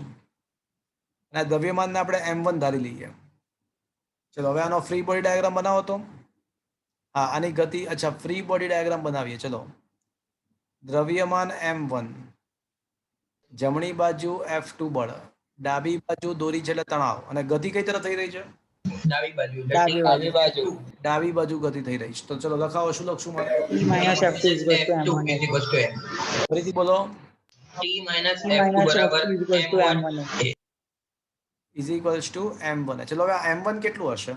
અને દ્રવ્યમાનને આપણે M1 ધારી લઈએ. ચલો હવે આનો ફ્રી બોડી ડાયાગ્રામ બનાવો તો. હા, આની ગતિ, અચ્છા ફ્રી બોડી ડાયાગ્રામ બનાવીએ. ચલો, દ્રવ્યમાન M1, જમણી બાજુ F2 બળ, ડાબી બાજુ દોરી છે એટલે તણાવ, અને ગતિ કઈ તરફ થઈ રહી છે? ડાબી બાજુ. ડાબી બાજુ. ડાબી બાજુ ગતિ થઈ રહી છે. તો ચલો લખાવો, શું લખશું મારે? T minus F2 is equal to M1. ફરીથી બોલો. T minus T F2 minus બરાબર F2 is equal to M1. M1. Is equals two m1. ચલો હવે m1 કેટલું હશે?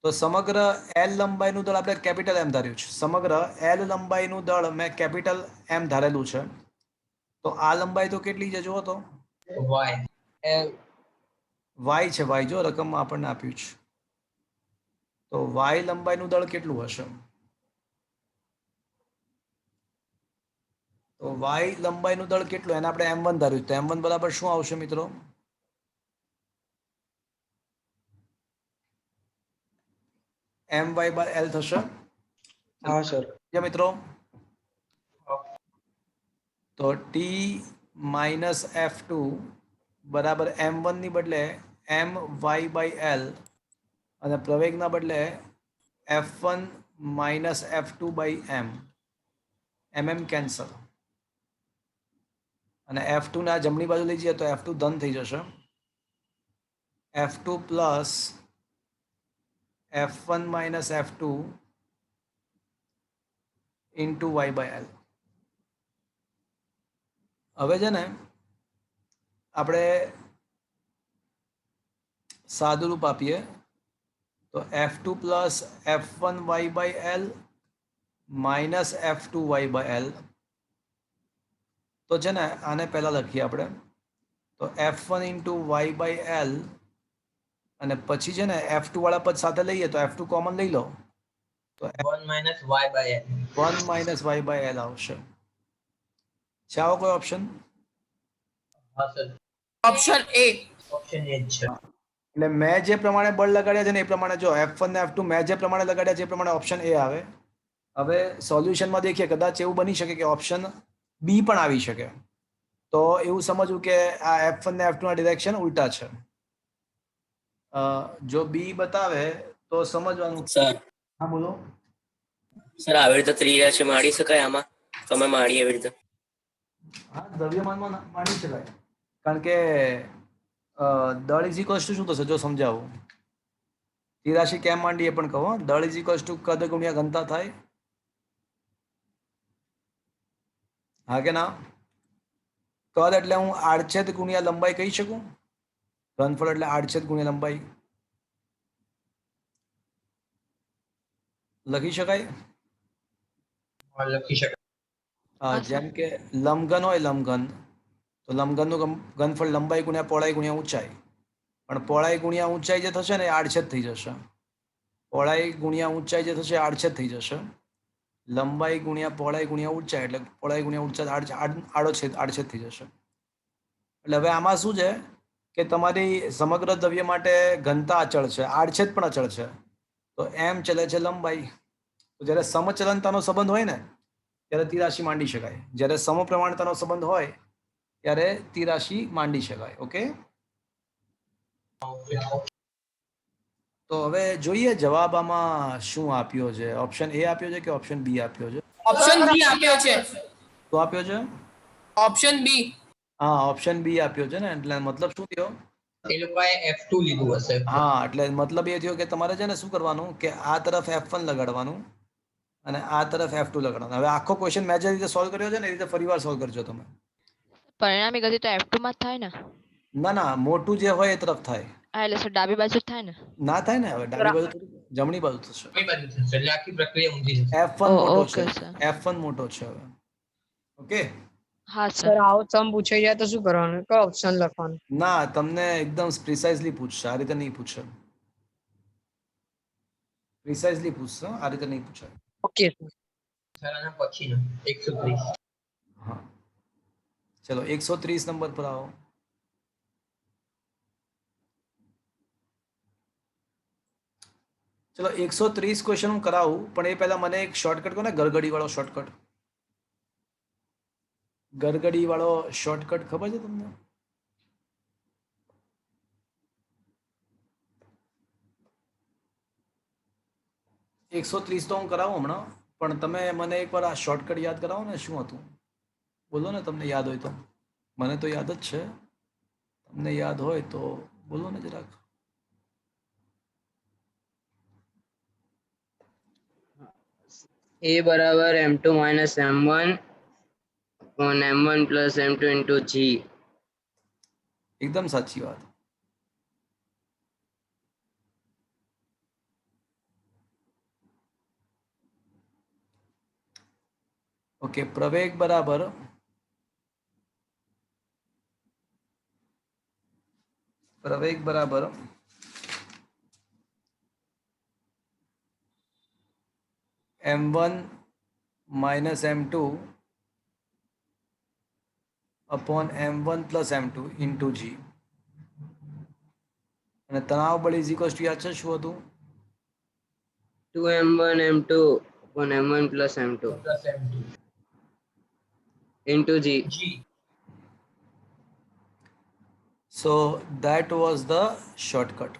તો સમગ્ર L લંબાઈનું દળ આપણે કેપિટલ M ધાર્યું છે. સમગ્ર L લંબાઈનું દળ મેં કેપિટલ M ધારેલું છે. તો આ લંબાઈ તો કેટલી છે જુઓ તો, y y છે. y જો રકમમાં આપણને આપ્યું છે. તો y લંબાઈનું દળ કેટલું હશે? તો y લંબાઈનું દળ કેટલું એને આપણે m1 ધાર્યું. તો m1 બરાબર શું આવશે મિત્રો? my/l થશે. हाँ सर. જે મિત્રો તો t માઇનસ f2 બરાબર m1 ની બદલે my/l અને પ્રવેગના બદલે f1 minus f2/m. mm cancel અને f2 ના જમણી બાજુ લઈ જઈએ તો f2 ધન થઈ જશે. f2 plus f1 minus f2 into y/l. હવે છે ને આપણે સાદું રૂપ આપીએ તો f2 plus f1 y/l minus f2 y/l. તો છે ને આને પહેલા લખીએ આપણે તો f1 ઇન્ટુ y/l અને પછી છે ને f2 વાળા પદ સાથે લઈએ તો f2 કોમન લઈ લો તો 1 માઇનસ y/l. 1 માઇનસ y/l આવશે. છે આવો કોઈ ઓપ્શન? હા sir, option A. Option A જ છે. એટલે મેં જે પ્રમાણે બળ લગાડ્યા છે ને એ પ્રમાણે જો f1 ને f2 મેં જે પ્રમાણે લગાડ્યા છે એ પ્રમાણે ઓપ્શન એ આવે. હવે સોલ્યુશનમાં દેખીએ કદાચ એવું બની શકે કે ઓપ્શન બી પણ આવી શકે. તો એવું સમજવું કે આ f1 ને f2 ના ડિરેક્શન ઉલટા છે. જો બી બતાવે તો સમજવાનું. સર હા બોલો. સર આવી રીતે ત્રિરાશી મારી શકાય આમાં? તમે મારી એવી રીતે? હા દ્રવ્યમાનમાં માની શકાય કારણ કે દળ ઇઝ ઇક્વલ્સ ટુ શું થશે જો સમજાવું. ત્રિરાશી કેમ માંડી એ પણ કહો. દળ ઇઝ ઇક્વલ્સ ટુ કદ ગુણ્યા ઘનતા થાય. હા કે ના? કદ એટલે હું આડછેદ ગુણ્યા લંબાઈ કહી શકું. ઘનફળ એટલે આડછેદ ગુણ્યા લંબાઈ લખી શકાય. લખી શકાય. હા, જેમ કે લંબઘન હોય લંબઘન તો લંબઘનનું ઘનફળ લંબાઈ ગુણ્યા પહોળાઈ ગુણ્યા ઊંચાઈ. પણ પહોળાઈ ગુણ્યા ઊંચાઈ જે થશે ને એ આડછેદ થઈ જશે. પહોળાઈ ગુણ્યા ઊંચાઈ જે થશે એ આડછેદ થઈ જશે. લંબાઈ ગુણ્યા પહોળાઈ ગુણ્યા ઊંચાઈ એટલે પહોળાઈ ગુણ્યા ઊંચાઈ આડછેદ થઈ જશે. એટલે હવે આમાં શું છે કે તમારી સમગ્ર દ્રવ્ય માટે ઘનતા અચળ છે, આડછેદ પણ અચળ છે. તો એમ ચલે છે લંબાઈ. તો જ્યારે સમચલનતાનો સંબંધ હોય ને ત્યારે ત્રિરાશી માંડી શકાય. જ્યારે સમપ્રમાણતાનો સંબંધ હોય ત્યારે ત્રિરાશી માંડી શકાય. ઓકે. તો હવે જોઈએ જવાબ આમાં શું આપ્યો છે. ઓપ્શન એ આપ્યો છે કે ઓપ્શન બી આપ્યો છે? ઓપ્શન બી આપ્યો છે. શું આપ્યો છે? Option B. હા ઓપ્શન બી આપ્યો છે ને. એટલે મતલબ શું થયો? એ લોકોએ f2 લીધું હશે. હા એટલે મતલબ એ થયો કે તમારે છે ને શું કરવાનું કે આ તરફ f1 લગાડવાનું અને આ તરફ f2 લગાડવાનું. હવે આખો ક્વેશ્ચન મેં જે રીતે સોલ્વ કર્યો છે ને એ રીતે ફરીવાર સોલ્વ કરજો તમે. પરિણામી ગતિ તો f2 માં જ થાય ને? ના ના મોટું જે હોય એ તરફ થાય. હા એટલે સર ડાબી બાજુ જ થાય ને? ના થાય ને. હવે ડાબી બાજુ થોડી, જમણી બાજુ થશે. કઈ બાજુ થશે? એટલે આખી પ્રક્રિયા ઊંધી થશે. f1 મોટો છે. Okay sir. f1 મોટો છે હવે. ઓકે. હા સર. સર આવો સમ પૂછાઈ જાય તો શું કરવાનું? કયો ઓપ્શન લખવાનું? ના તમને એકદમ પ્રિસાઇઝલી પૂછશે. આ રીતે નહીં પૂછે. પ્રિસાઇઝલી પૂછશે. આ રીતે નહીં પૂછાય. Okay sir. સર આના પછીનો 130. હા ચલો 130 નંબર પર આવો. ચલો 130 ક્વેશ્ચન હું કરાવું પણ એ પહેલા મને એક શોર્ટકટ કહો ને. ગરગડી વાળો શોર્ટકટ. ગરગડી વાળો શોર્ટકટ ખબર છે તમને? એકસો 30 તો હું કરાવું હમણાં પણ તમે મને એકવાર આ શોર્ટકટ યાદ કરાવો ને. શું હતું બોલો ને તમને યાદ હોય તો. મને તો યાદ જ છે. તમને યાદ હોય તો બોલો ને જરાક. A बराबर m2 minus m1 upon m1 plus m2 into g. એકદમ સાચી વાત. ઓકે, પ્રવેગ બરાબર m1 minus m2 upon m1 plus m2 into g. અને તણાવ બળ ઇઝ ઇક્વલ્સ ટુ યાદ છે શું હતું? 2m1 m2 upon m1 plus m2 into g. So that was the shortcut.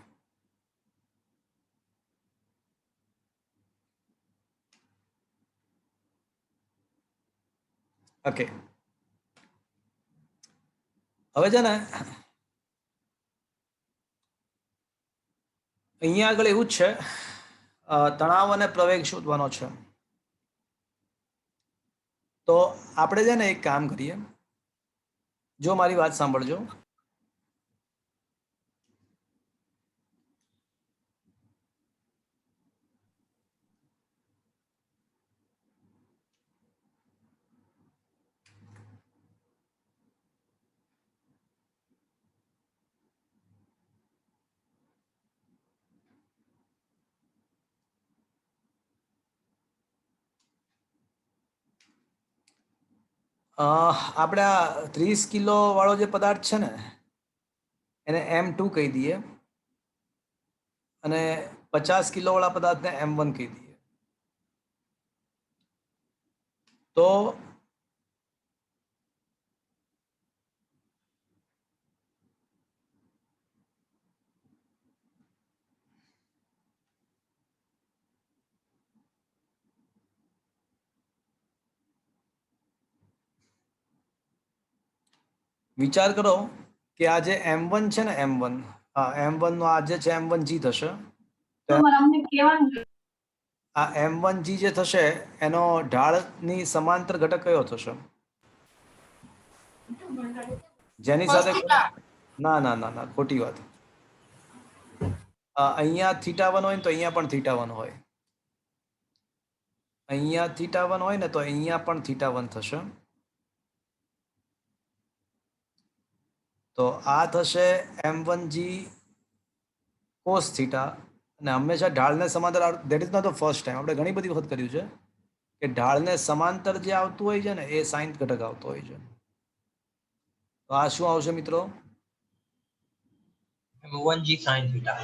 Okay. હવે છે ને અહીંયા આગળ એવું જ છે, તણાવ અને પ્રવેગ શોધવાનો છે. તો આપણે છે ને એક કામ કરીએ, જો મારી વાત સાંભળજો. આપણે આ 30 કિલો વાળો જે પદાર્થ છે ને એને m2 કહી દઈએ અને 50 કિલો વાળા પદાર્થને m1 કહી દઈએ. તો વિચાર કરો કે આ જે m1 છે ને m1, m1 નો આ જે છે m1g થશે. આ m1g જે થશે એનો ઢાળની સમાંતર ઘટક કયો થશે? જેની સાથે ના ના ના ના ખોટી વાત. અહીંયા θ1 હોય ને તો અહીંયા પણ θ1 હોય, અહીંયા θ1 હોય ને તો અહીંયા પણ θ1 થશે. તો આ થશે m1g cos થીટા, અને હંમેશા ઢાળને સમાંતર, that is not the first time, આપણે ઘણી બધી વખત કર્યું છે કે ઢાળને સમાંતર જે આવતું હોય છે ને એ સાઇન ઘટક આવતો હોય છે. તો આ શું આવશે મિત્રો? m1g sin theta.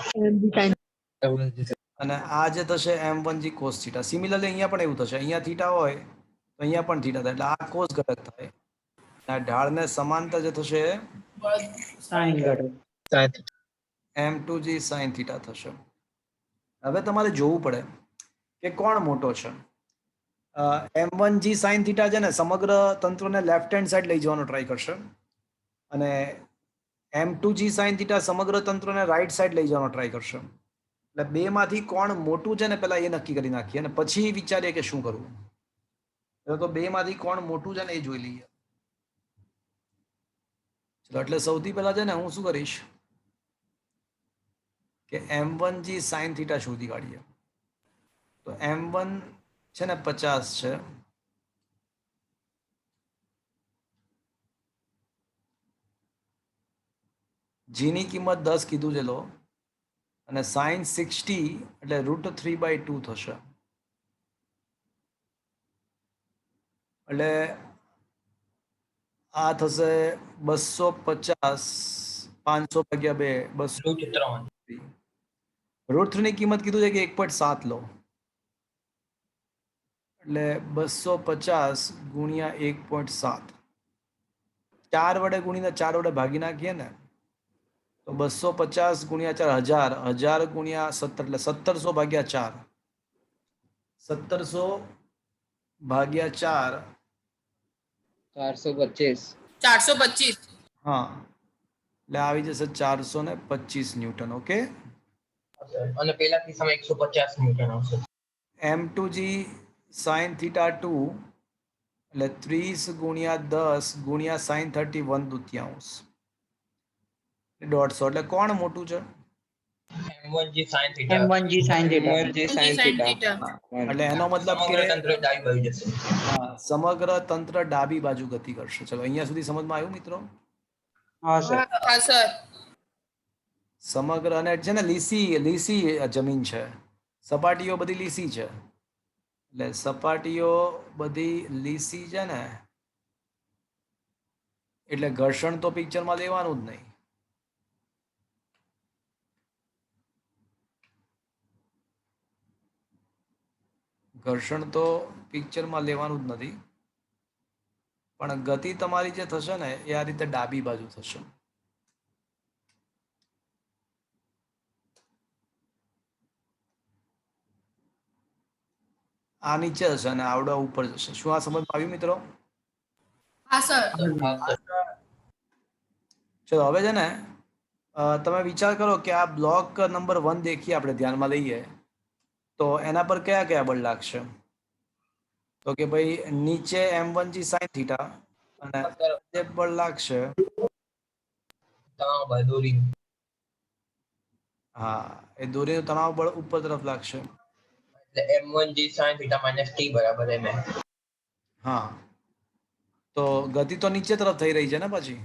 અને આ જે થશે m1g cos થીટા. સિમિલરલી અહીંયા પણ એવું થશે, અહીંયા થીટા હોય તો અહીંયા પણ થીટા થાય, એટલે આ cos ઘટક થાય. આ ઢાળને સમાંતર જે થશે સાઇન ઘટક m2g sin થીટા થશે. હવે તમારે જોવું પડે કે કોણ મોટો છે. m1g sin થીટા છે ને સમગ્ર તંત્રને લેફ્ટ હેન્ડ સાઈડ લઈ જવાનો ટ્રાય કરશે, અને m2g sin થીટા સમગ્ર તંત્રને રાઈટ સાઈડ લઈ જવાનો ટ્રાય કરશે. એટલે બેમાંથી કોણ મોટું છે ને પહેલા એ નક્કી કરી નાખીએ અને પછી વિચારીએ કે શું કરવું. તો બેમાંથી કોણ મોટું છે ને એ જોઈ લઈએ. ચલો, એટલે સૌથી પહેલા છે ને હું શું કરીશ કે m1g sin થીટા શોધી કાઢીએ. તો m1 છે ને 50 છે, g ની કિંમત 10 કીધું છે લો, અને sin 60 એટલે √3/2 થશે. એટલે આ થશે 250, 500/2, 200. √3 ની કિંમત કીધું છે કે 1.7 લો, એટલે 250 ગુણ્યા 1.7, 4 વડે ગુણીને 4 વડે ભાગી નાખીએ ને તો 250 ગુણ્યા 4 1000, 1000 ગુણ્યા 17 એટલે 1700/4, 1700/4 425. 425. હા, એટલે આવી જશે 425 ન્યૂટન. ઓકે, અને પેલા કિસ્સામાં 150 ન્યૂટન આવશે. m2g sin થીટા 2 એટલે 30 ગુણ્યા 10 ગુણ્યા sin 31 દૂતીયાંશ 150. એટલે કોણ મોટું છે? M1G sin theta. m1g sin theta. M1G sin sin theta. theta. એટલે એનો મતલબ કે સમગ્ર તંત્ર ડાબી બાજુ જશે. હા, સમગ્ર તંત્ર ડાબી બાજુ ગતિ કરશે. ચલો અહીંયા સુધી સમજમાં આવ્યું મિત્રો? હા સર. હા સર. સમગ્ર અને છે ને લીસી જમીન છે, સપાટીઓ બધી લીસી છે, એટલે સપાટીઓ બધી લીસી છે ને એટલે ઘર્ષણ તો પિક્ચરમાં લેવાનું જ નહીં. ઘર્ષણ તો પિક્ચરમાં લેવાનું જ નથી, પણ ગતિ તમારી જે થશે ને એ આ રીતે ડાબી બાજુ થશે. આ નીચે હશે અને આવડા ઉપર જશે. શું આ સમજમાં આવ્યું મિત્રો? હા સર. ચલો હવે છે ને તમે વિચાર કરો કે આ બ્લોક નંબર 1 દેખીએ, આપણે ધ્યાનમાં લઈએ તો એના પર કયા કયા બળ લાગશે? તો કે ભાઈ નીચે m1g sin થીટા અને જે બળ લાગશે તણાવ બળ દોરી. હા, એ દોરીનું તણાવ બળ ઉપર તરફ લાગશે. એટલે M1G sin theta minus T બરાબર ma. હા, તો ગતિ તો નીચે તરફ થઈ રહી છે ને પછી,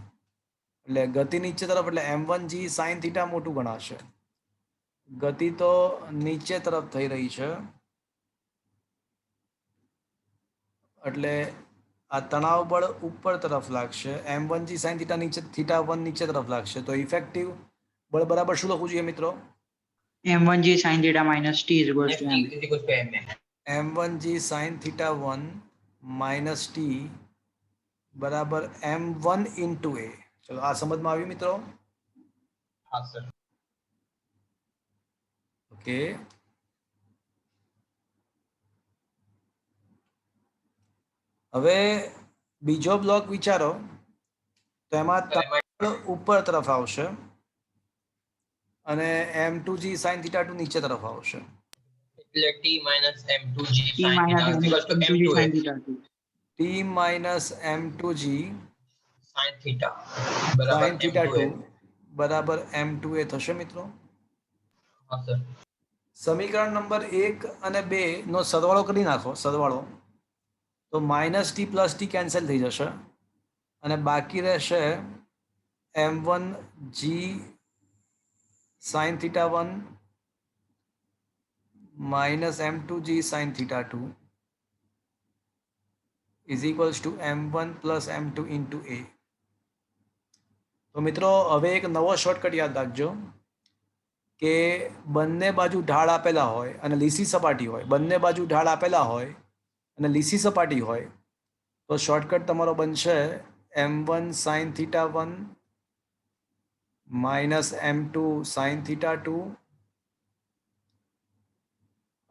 એટલે ગતિ નીચે તરફ એટલે m1g sin થીટા મોટું ગણાશે. ગતિ તો નીચે તરફ થઈ રહી છે એટલે આ તણાવ બળ ઉપર તરફ લાગશે. m1g sin થીટા નીચે θ1 નીચે તરફ લાગશે. તો ઇફેક્ટિવ બળ બરાબર શું લખવું જોઈએ મિત્રો? m1g sin theta minus t is equals to m. T is equals to ma. m1g sin θ1 minus t બરાબર m1 into a. ચલો આ સમજમાં આવ્યું મિત્રો? હા સર. ઓકે, હવે બીજો બ્લોક વિચારો તો એમાં તણાવ ઉપર તરફ આવશે અને m2g sin θ2 નીચે તરફ આવશે. એટલે T minus M2G t sin minus theta is equals to m2g M2A sin theta 2. t minus m2g sin theta બરાબર sin θ2 M2A. બરાબર m2a થશે મિત્રો. હા સર. સમીકરણ નંબર 1 અને 2 નો સરવાળો કરી નાખો. સરવાળો તો minus T plus T cancel થઈ જશે અને બાકી રહેશે m1g sin θ1 minus m2g sin θ2 is equals to m1 plus m2 into a. તો મિત્રો હવે એક નવો શોર્ટકટ યાદ રાખજો કે બંને બાજુ ઢાળ આપેલા હોય અને લીસી સપાટી હોય, બંને બાજુ ઢાળ આપેલા હોય અને લીસી સપાટી હોય તો શોર્ટકટ તમારો બનશે m1 sin θ1 minus m2 sin θ2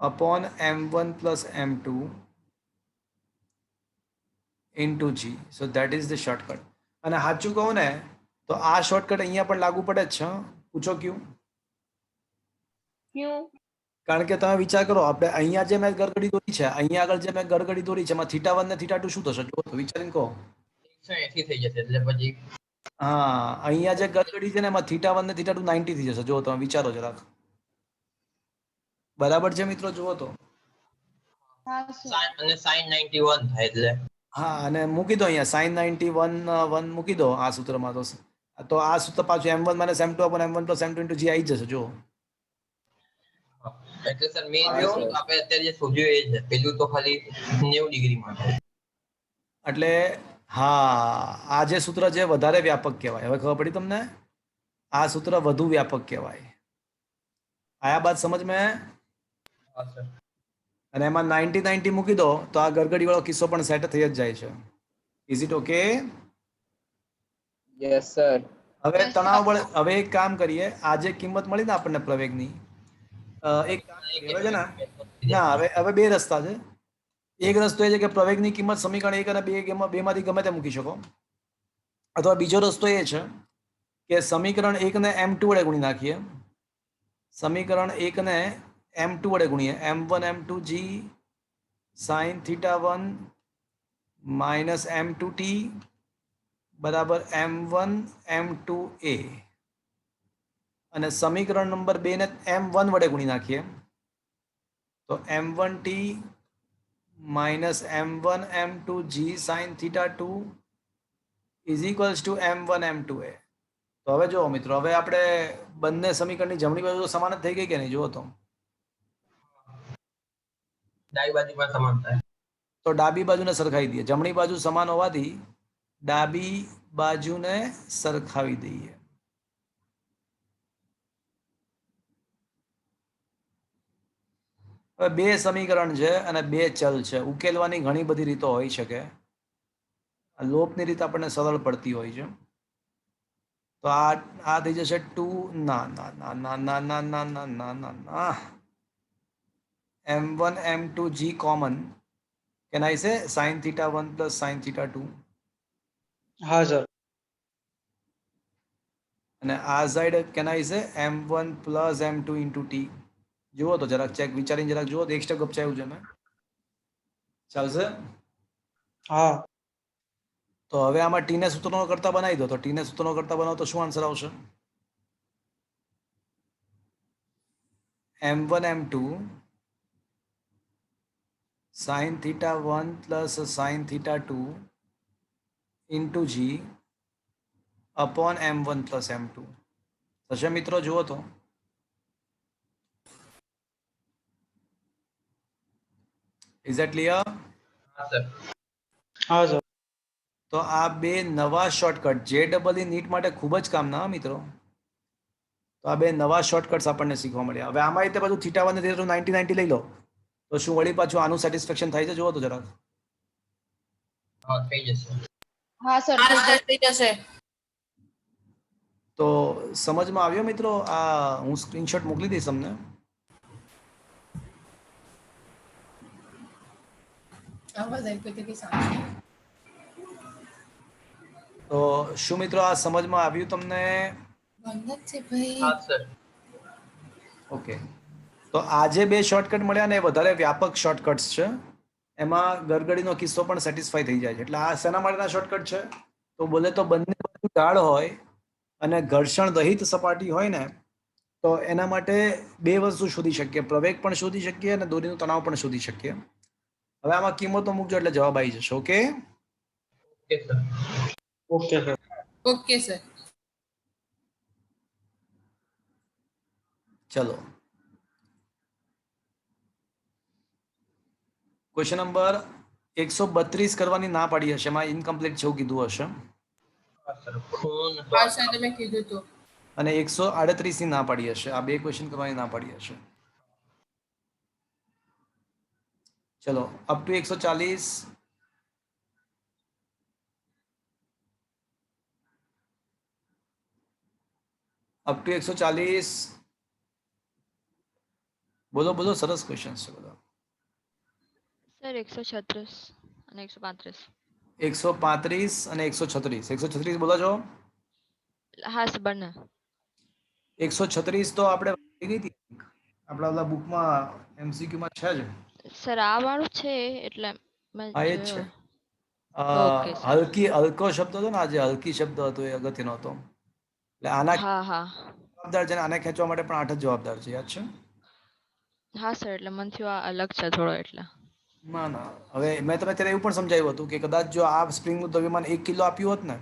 upon m1 plus m2 into g. So that is the shortcut. અને સાચું કહું ને તો આ શોર્ટકટ અહીંયા પણ લાગુ પડે જ છે. પૂછો ક્યું? કારણ કે તમે વિચાર કરો, આપણે અહીંયા જે મેં ગરગડી દોરી છે, અહીંયા આગળ જે મેં ગરગડી દોરી છે એમાં θ1 ને θ2 શું થશે? જો તો વિચારીને કહો. 180 થઈ જશે એટલે પછી હા, અહીંયા જે ગરગડી છે ને એમાં θ1 ને θ2 90 થઈ જશે. જો તમે વિચારો જરાક. બરાબર છે મિત્રો? જુઓ તો. sin અને sin 91 થાય એટલે હા, અને મૂકી દો અહીંયા sin 91 મૂકી દો આ સૂત્રમાં. તો આ સૂત્ર પાછું m1 minus m2 upon m1 plus m2 into g આવી જશે. જો એટલે સર મેં આપણે અત્યારે જે શોધ્યું એ જ પેલું તો ખાલી 90 ડિગ્રી માટે. એટલે હા, આ જે સૂત્ર છે વધારે વ્યાપક કહેવાય. હવે ખબર પડી તમને? આ સૂત્ર વધુ વ્યાપક કહેવાય. આયા બાદ સમજ મેં? હા સર. અને એમાં 90 મૂકી દો તો આ ગરગડી વાળો કિસ્સો પણ સેટ થઈ જ જાય છે. Is it okay? Yes sir. હવે તણાવ બળ, હવે એક કામ કરીએ. આ જે કિંમત મળી ને આપણને પ્રવેગની, એક કામ કરીએ. હવે છે ને ના, હવે બે રસ્તા છે. એક રસ્તો એ છે કે પ્રવેગની કિંમત સમીકરણ 1 અને 2 માંથી ગમે તે મૂકી શકો, અથવા બીજો રસ્તો એ છે કે સમીકરણ 1 ને m2 વડે ગુણી નાખીએ. સમીકરણ 1 ને m2 વડે ગુણીએ. m1 m2g sin θ1 minus m2t બરાબર m1 m2a. અને સમીકરણ નંબર 2 ને m1 વડે ગુણી નાખીએ તો m1t minus m1 m2g sin theta 2 is equals to m1 m2a. તો હવે જુઓ મિત્રો, હવે આપણે બંને સમીકરણની જમણી બાજુ તો સમાન જ થઈ ગઈ કે નહીં? જુઓ તો ડાબી બાજુ પણ સમાન થાય. તો ડાબી બાજુને સરખાવી દઈએ. જમણી બાજુ સમાન હોવાથી ડાબી બાજુને સરખાવી દઈએ. હવે બે સમીકરણ છે અને બે ચલ છે. ઉકેલવાની ઘણી બધી રીતો હોઈ શકે. લોપની રીત આપણને સરળ પડતી હોય છે. તો આ થઈ જશે 2 ના ના ના ના ના ના ના ના ના ના ના m1 m2g common. Can I say sin theta 1 plus sin theta 2? હા સર. અને આ side can I say m1 plus m2 into t? જુઓ તો જરાક ચેક વિચારીને જરાક જુઓ તો એક સ્ટેપ ગપચાયું છે મેં. ચાલશે? હા. તો હવે આમાં ટી ને સૂત્રનો કરતા બનાવી દો. તો ટી ને સૂત્રનો કરતા બનાવો તો શું આન્સર આવશે? m1 m2 sin theta 1 plus sin theta 2 into g upon m1 plus m2 થશે મિત્રો? જુઓ તો ઇઝ ધેટ ક્લિયર? હા સર. હા સર. તો આ બે નવા શોર્ટકટ જે ડબલ ઈ નીટ માટે ખૂબ જ કામના મિત્રો. તો આ બે નવા શોર્ટકટ્સ આપણને શીખવા મળ્યા. હવે આમાં રીતે બધું થીટા 1 ને થીટા 2 90 90 લઈ લો તો શું વળી પાછું આનું સેટિસ્ફેક્શન થાય છે? જુઓ તો જરાક. હા, થઈ જશે. હા સર થઈ જશે. તો સમજમાં આવ્યો મિત્રો? આ હું સ્ક્રીનશોટ મોકલી દઈશ તમને. તો શું મિત્રો આ સમજમાં આવ્યું તમને? હા સર. ઓકે. તો આજે બે શોર્ટકટ મળ્યા ને એ વધારે વ્યાપક શોર્ટકટ્સ છે. એમાં ગરગડીનો કિસ્સો પણ સેટિસ્ફાઈ થઈ જાય છે. એટલે આ શેના માટેના શોર્ટકટ છે? તો બોલે તો બંને બાજુ ઢાળ હોય અને ઘર્ષણ રહિત સપાટી હોય ને તો એના માટે બે વસ્તુ શોધી શકીએ. પ્રવેગ પણ શોધી શકીએ અને દોરીનો તણાવ પણ શોધી શકીએ. હવે આમાં કિંમતો મૂકજો એટલે જવાબ આવી જશે. Okay? Okay sir. Okay sir. Okay sir. ચલો, ક્વેશ્ચન નંબર 132 કરવાની ના પાડી હશે. એમાં ઇનકમ્પ્લીટ છે એવું કીધું હશે. હા સર. ખૂન હા સર તમે કીધું તો. અને 138 ની ના પાડી હશે. આ બે ક્વેશ્ચન કરવાની ના પાડી હશે. ચલો, અપ ટુ 140. Up to 140. બોલો બોલો, સરસ ક્વેશ્ચન છે બધા. સર 136 અને 135. 135 અને 136. 136 બોલો છો? હા સર બંને. 136 તો આપણે ગઈ હતી આપણા ઓલા બુકમાં MCQ માં છે જ. સર આ વાળું છે એટલે મેં હા એ જ છે. જોયું. Okay sir. હલકો શબ્દ હતો ને, આજે હલકી શબ્દ હતો એ અગત્યનો હતો. એટલે આના હા હા જવાબદાર છે ને આને ખેંચવા માટે પણ 8 જ જવાબદાર છે. યાદ છે? હા સર એટલે મને થયું આ અલગ છે થોડો એટલે. ના ના, હવે મેં તમને ત્યારે એવું પણ સમજાવ્યું હતું કે કદાચ જો આ સ્પ્રિંગનું દ્રવ્યમાન 1 કિલો આપ્યું હોત ને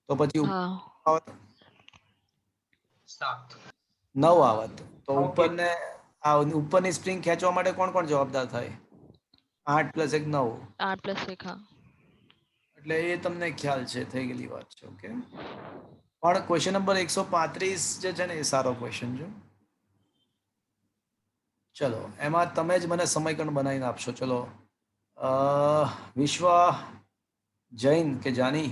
તો પછી હા 7. 9 આવત. તો ઉપરને આ ઉપરની સ્પ્રિંગ ખેંચવા માટે કોણ કોણ જવાબદાર થાય? 8 + 1 9. 8 + 1 હા. એટલે એ તમને ખ્યાલ છે. થઈ ગયેલી વાત છે. ઓકે. પણ ક્વેશ્ચન નંબર 135 જે છે ને એ સારો ક્વેશ્ચન છે. ચલો, એમાં તમે જ મને સમીકરણ બનાવીને આપશો. ચલો, વિશ્વ જૈન કે જાની?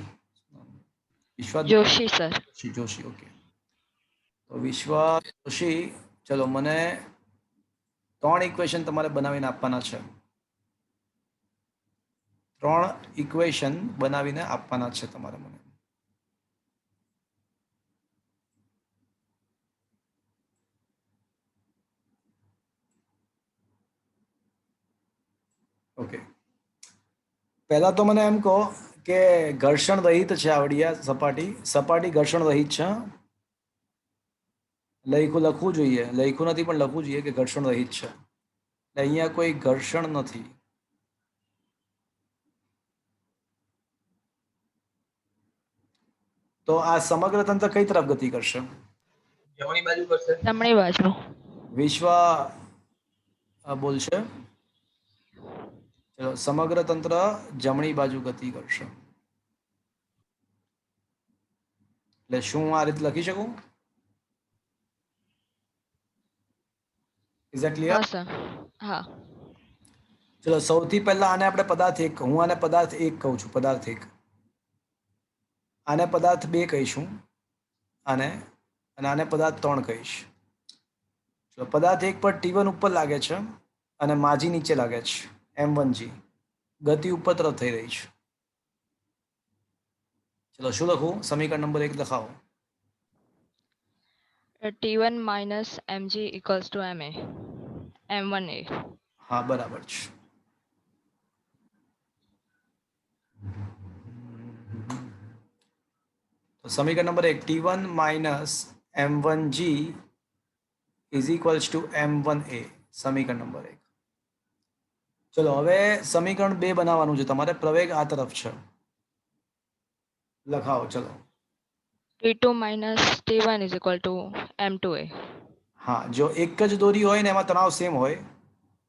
વિશ્વ જોશી સર. જોશી. ઓકે. તો વિશ્વ જોશી, ચલો મને 3 ઇક્વેશન તમારે બનાવીને આપવાના છે. 3 ઇક્વેશન બનાવીને આપવાના છે તમારે મને. ઓકે. પહેલા તો મને એમ કહો કે ઘર્ષણ રહિત છે આવડિયા સપાટી. સપાટી ઘર્ષણ રહિત છે. લખવું જોઈએ, લખ્યું નથી પણ લખવું જોઈએ કે ઘર્ષણ રહિત છે. એટલે અહીંયા કોઈ ઘર્ષણ નથી. તો આ સમગ્ર તંત્ર કઈ તરફ ગતિ કરશે? જમણી બાજુ કરશે. જમણી બાજુ. વિશ્વ બોલશે. ચલો, સમગ્ર તંત્ર જમણી બાજુ ગતિ કરશે. એટલે શું હું આ રીતે લખી શકું? Is that clear? હા સર. હા. ચલો, સૌથી પહેલા આને આપણે પદાર્થ 1, હું આને પદાર્થ 1 કહું છું, પદાર્થ 1. આને પદાર્થ 2 કહીશું, અને આને પદાર્થ 3 કહીશ. ચલો, પદાર્થ 1 પર T1 ઉપર લાગે છે અને માજી નીચે લાગે છે, M1G. ગતિ ઉપર તરફ થઈ રહી છે. ચલો, શું લખું? સમીકરણ number 1 લખાવો. T1 minus mg equals to ma. M1a. હા, બરાબર છે. તો સમીકરણ number 1, T1 minus M1G is equals to M1A. સમીકરણ નંબર 1. ચલો, હવે સમીકરણ 2 બનાવવાનું છે તમારે. પ્રવેગ આ તરફ છે, લખાવો. ચલો, T2 minus T1 is equal to M2a. હા, જો એક જ દોરી હોય ને એમાં તણાવ સેમ હોય,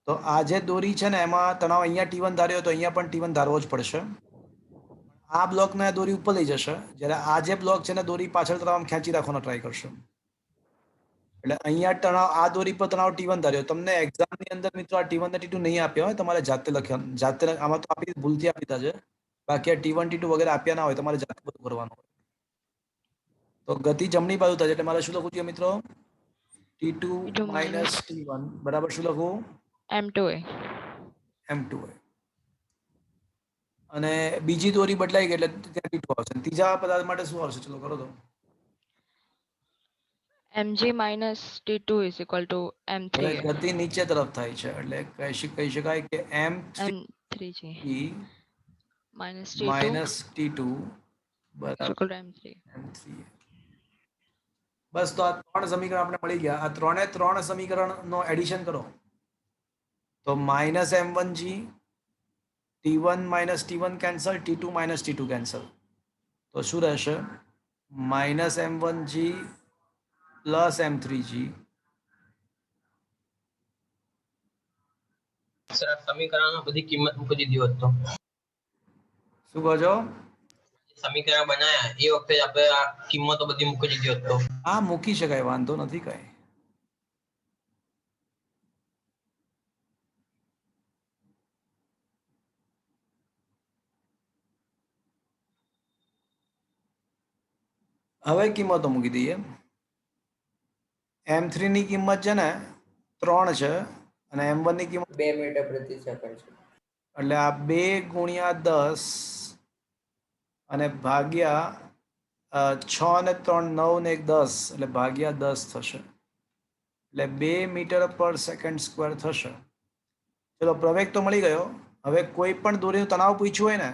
તો આ જે દોરી છે ને એમાં તણાવ અહીંયા T1 ધાર્યો તો અહીંયા પણ T1 ધારવો જ પડશે. આ બ્લોકને દોરી ઉપર લઈ જશે, જ્યારે આ જે બ્લોક છે ને દોરી પાછળ તરફ આમ ખેંચી રાખવાનો ટ્રાય કરશે. એટલે અહીંયા તણાવ, આ દોરી પર તણાવ T1 ધાર્યો. તમને એક્ઝામની અંદર મિત્રો આ T1 ને T2 નહીં આપ્યા હોય, તમારે જાતે લખ્યા, જાતે આમાં તો આપી ભૂલથી આપી દીધા છે. બાકી આ T1 T2 વગેરે આપ્યા ના હોય, તમારે જાતે બધું કરવાનું હોય. તો ગતિ જમણી બાજુ થાય એટલે મારે શું લખવું જોઈએ મિત્રો? T2 minus T1 બરાબર શું લખવું? M2a. M2A. અને બીજી દોરી બદલાઈ ગઈ એટલે ત્યાં T2 આવશે. ત્રીજા પદાર્થ માટે શું આવશે? ચલો કરો તો. mg minus T2 is equal to M3a. ગતિ નીચે તરફ થાય છે એટલે કહી શકાય કે M3g minus T2 minus T2 is equal to M3. M3. બસ, તો આ 3 સમીકરણ આપણે મળી ગયા. આ 3 સમીકરણનો એડિશન કરો તો minus M1G, T1 minus T1 cancel, T2 minus T2 cancel. તો શું રહેશે? minus M1G plus M3G. Sir આ સમીકરણમાં બધી કિંમત મૂકી દીધી હોત તો. શું કહો છો? સમીકરણ બનાયા એ વખતે આપણે આ કિંમતો બધી મૂકી દીધી હોત તો. આ મૂકી શકાય, વાંધો નથી કઈ. હવે કિંમતો મૂકી દઈએ. M3 ની કિંમત છે ને 3 છે અને M1 ની કિંમત 2 મીટર પ્રતિ સેકન્ડ છે. એટલે આ 2 ગુણ્યા 10 અને ભાગ્યા 6 ને 3 9 ને 1 10 એટલે ભાગ્યા 10 થશે. એટલે 2 મીટર પર સેકન્ડ સ્ક્વેર થશે. ચલો, પ્રવેગ તો મળી ગયો. હવે કોઈ પણ દોરીનું તણાવ પૂછ્યું હોય ને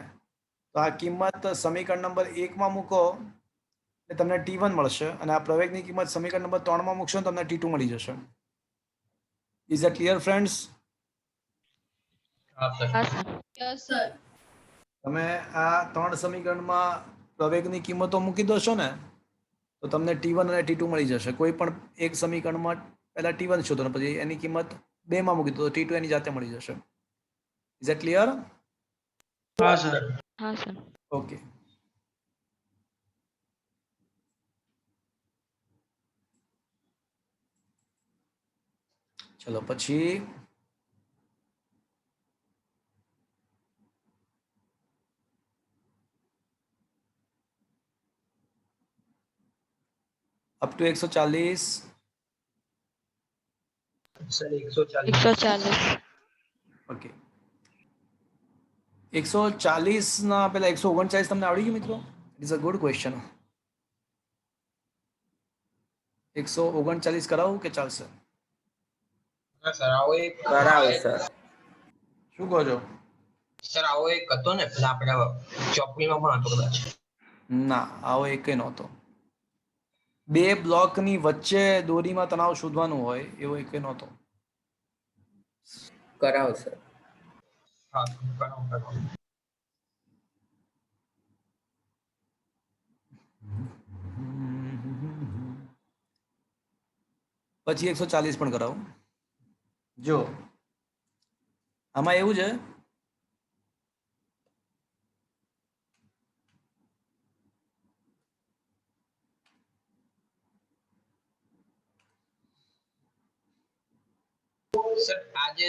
તો આ કિંમત સમીકરણ નંબર 1 માં મૂકો એટલે તમને T1 મળશે, અને આ પ્રવેગની કિંમત સમીકરણ નંબર 3 માં મૂકશો તમને T2 મળી જશે. Is that clear friends? હા સર. હા સર. Yes sir. તમે આ 3 સમીકરણમાં પ્રવેગની કિંમતો મૂકી દોશો ને તો તમને T1 અને T2 મળી જશે. કોઈ પણ એક સમીકરણમાં પહેલા T1 શોધો ને પછી એની કિંમત 2 માં મૂકી દો તો T2 એની જાતે મળી જશે. Is that clear? હા સર. હા સર. ઓકે. ચલો, પછી અપ ટુ 140. સર 140. 140. ઓકે. 140 ના પેલા 139 તમને આવડી ગયું મિત્રો? It is a good question. 139 કરાવું કે ચાલશે? હા સર, આવો એક કરાવો સર. શું કહો છો? સર આવો એક હતો ને પેલા આપણે ચોકડીમાં પણ હતો કદાચ. ના, આવો એક નહોતો. બે બ્લોકની વચ્ચે દોરીમાં તણાવ શોધવાનું હોય એવો એક નહોતો. કરાવો સર. હા કરો. પછી 140 પણ કરાવો. જો આમાં એવું છે સર આ જે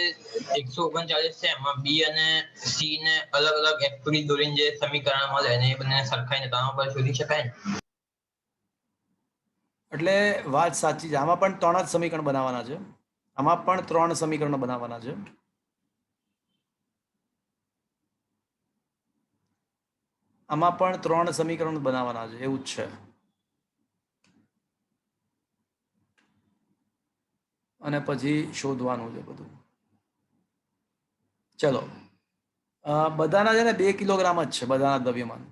139 છે એમાં બી અને સી ને અલગ અલગ એક્સપી દોરીને જે સમીકરણ મળે એને એ બંને સરખાઈને તણાવ પર શોધી શકાય ને. એટલે વાત સાચી છે. આમાં પણ 3 જ સમીકરણ બનાવવાના છે. આમાં પણ 3 સમીકરણો બનાવવાના છે. આમાં પણ 3 સમીકરણ બનાવવાના છે એવું જ છે. અને પછી શોધવાનું છે બધું. ચલો બધાના છે ને 2 કિલોગ્રામ જ છે બધાના દ્રવ્યમાન.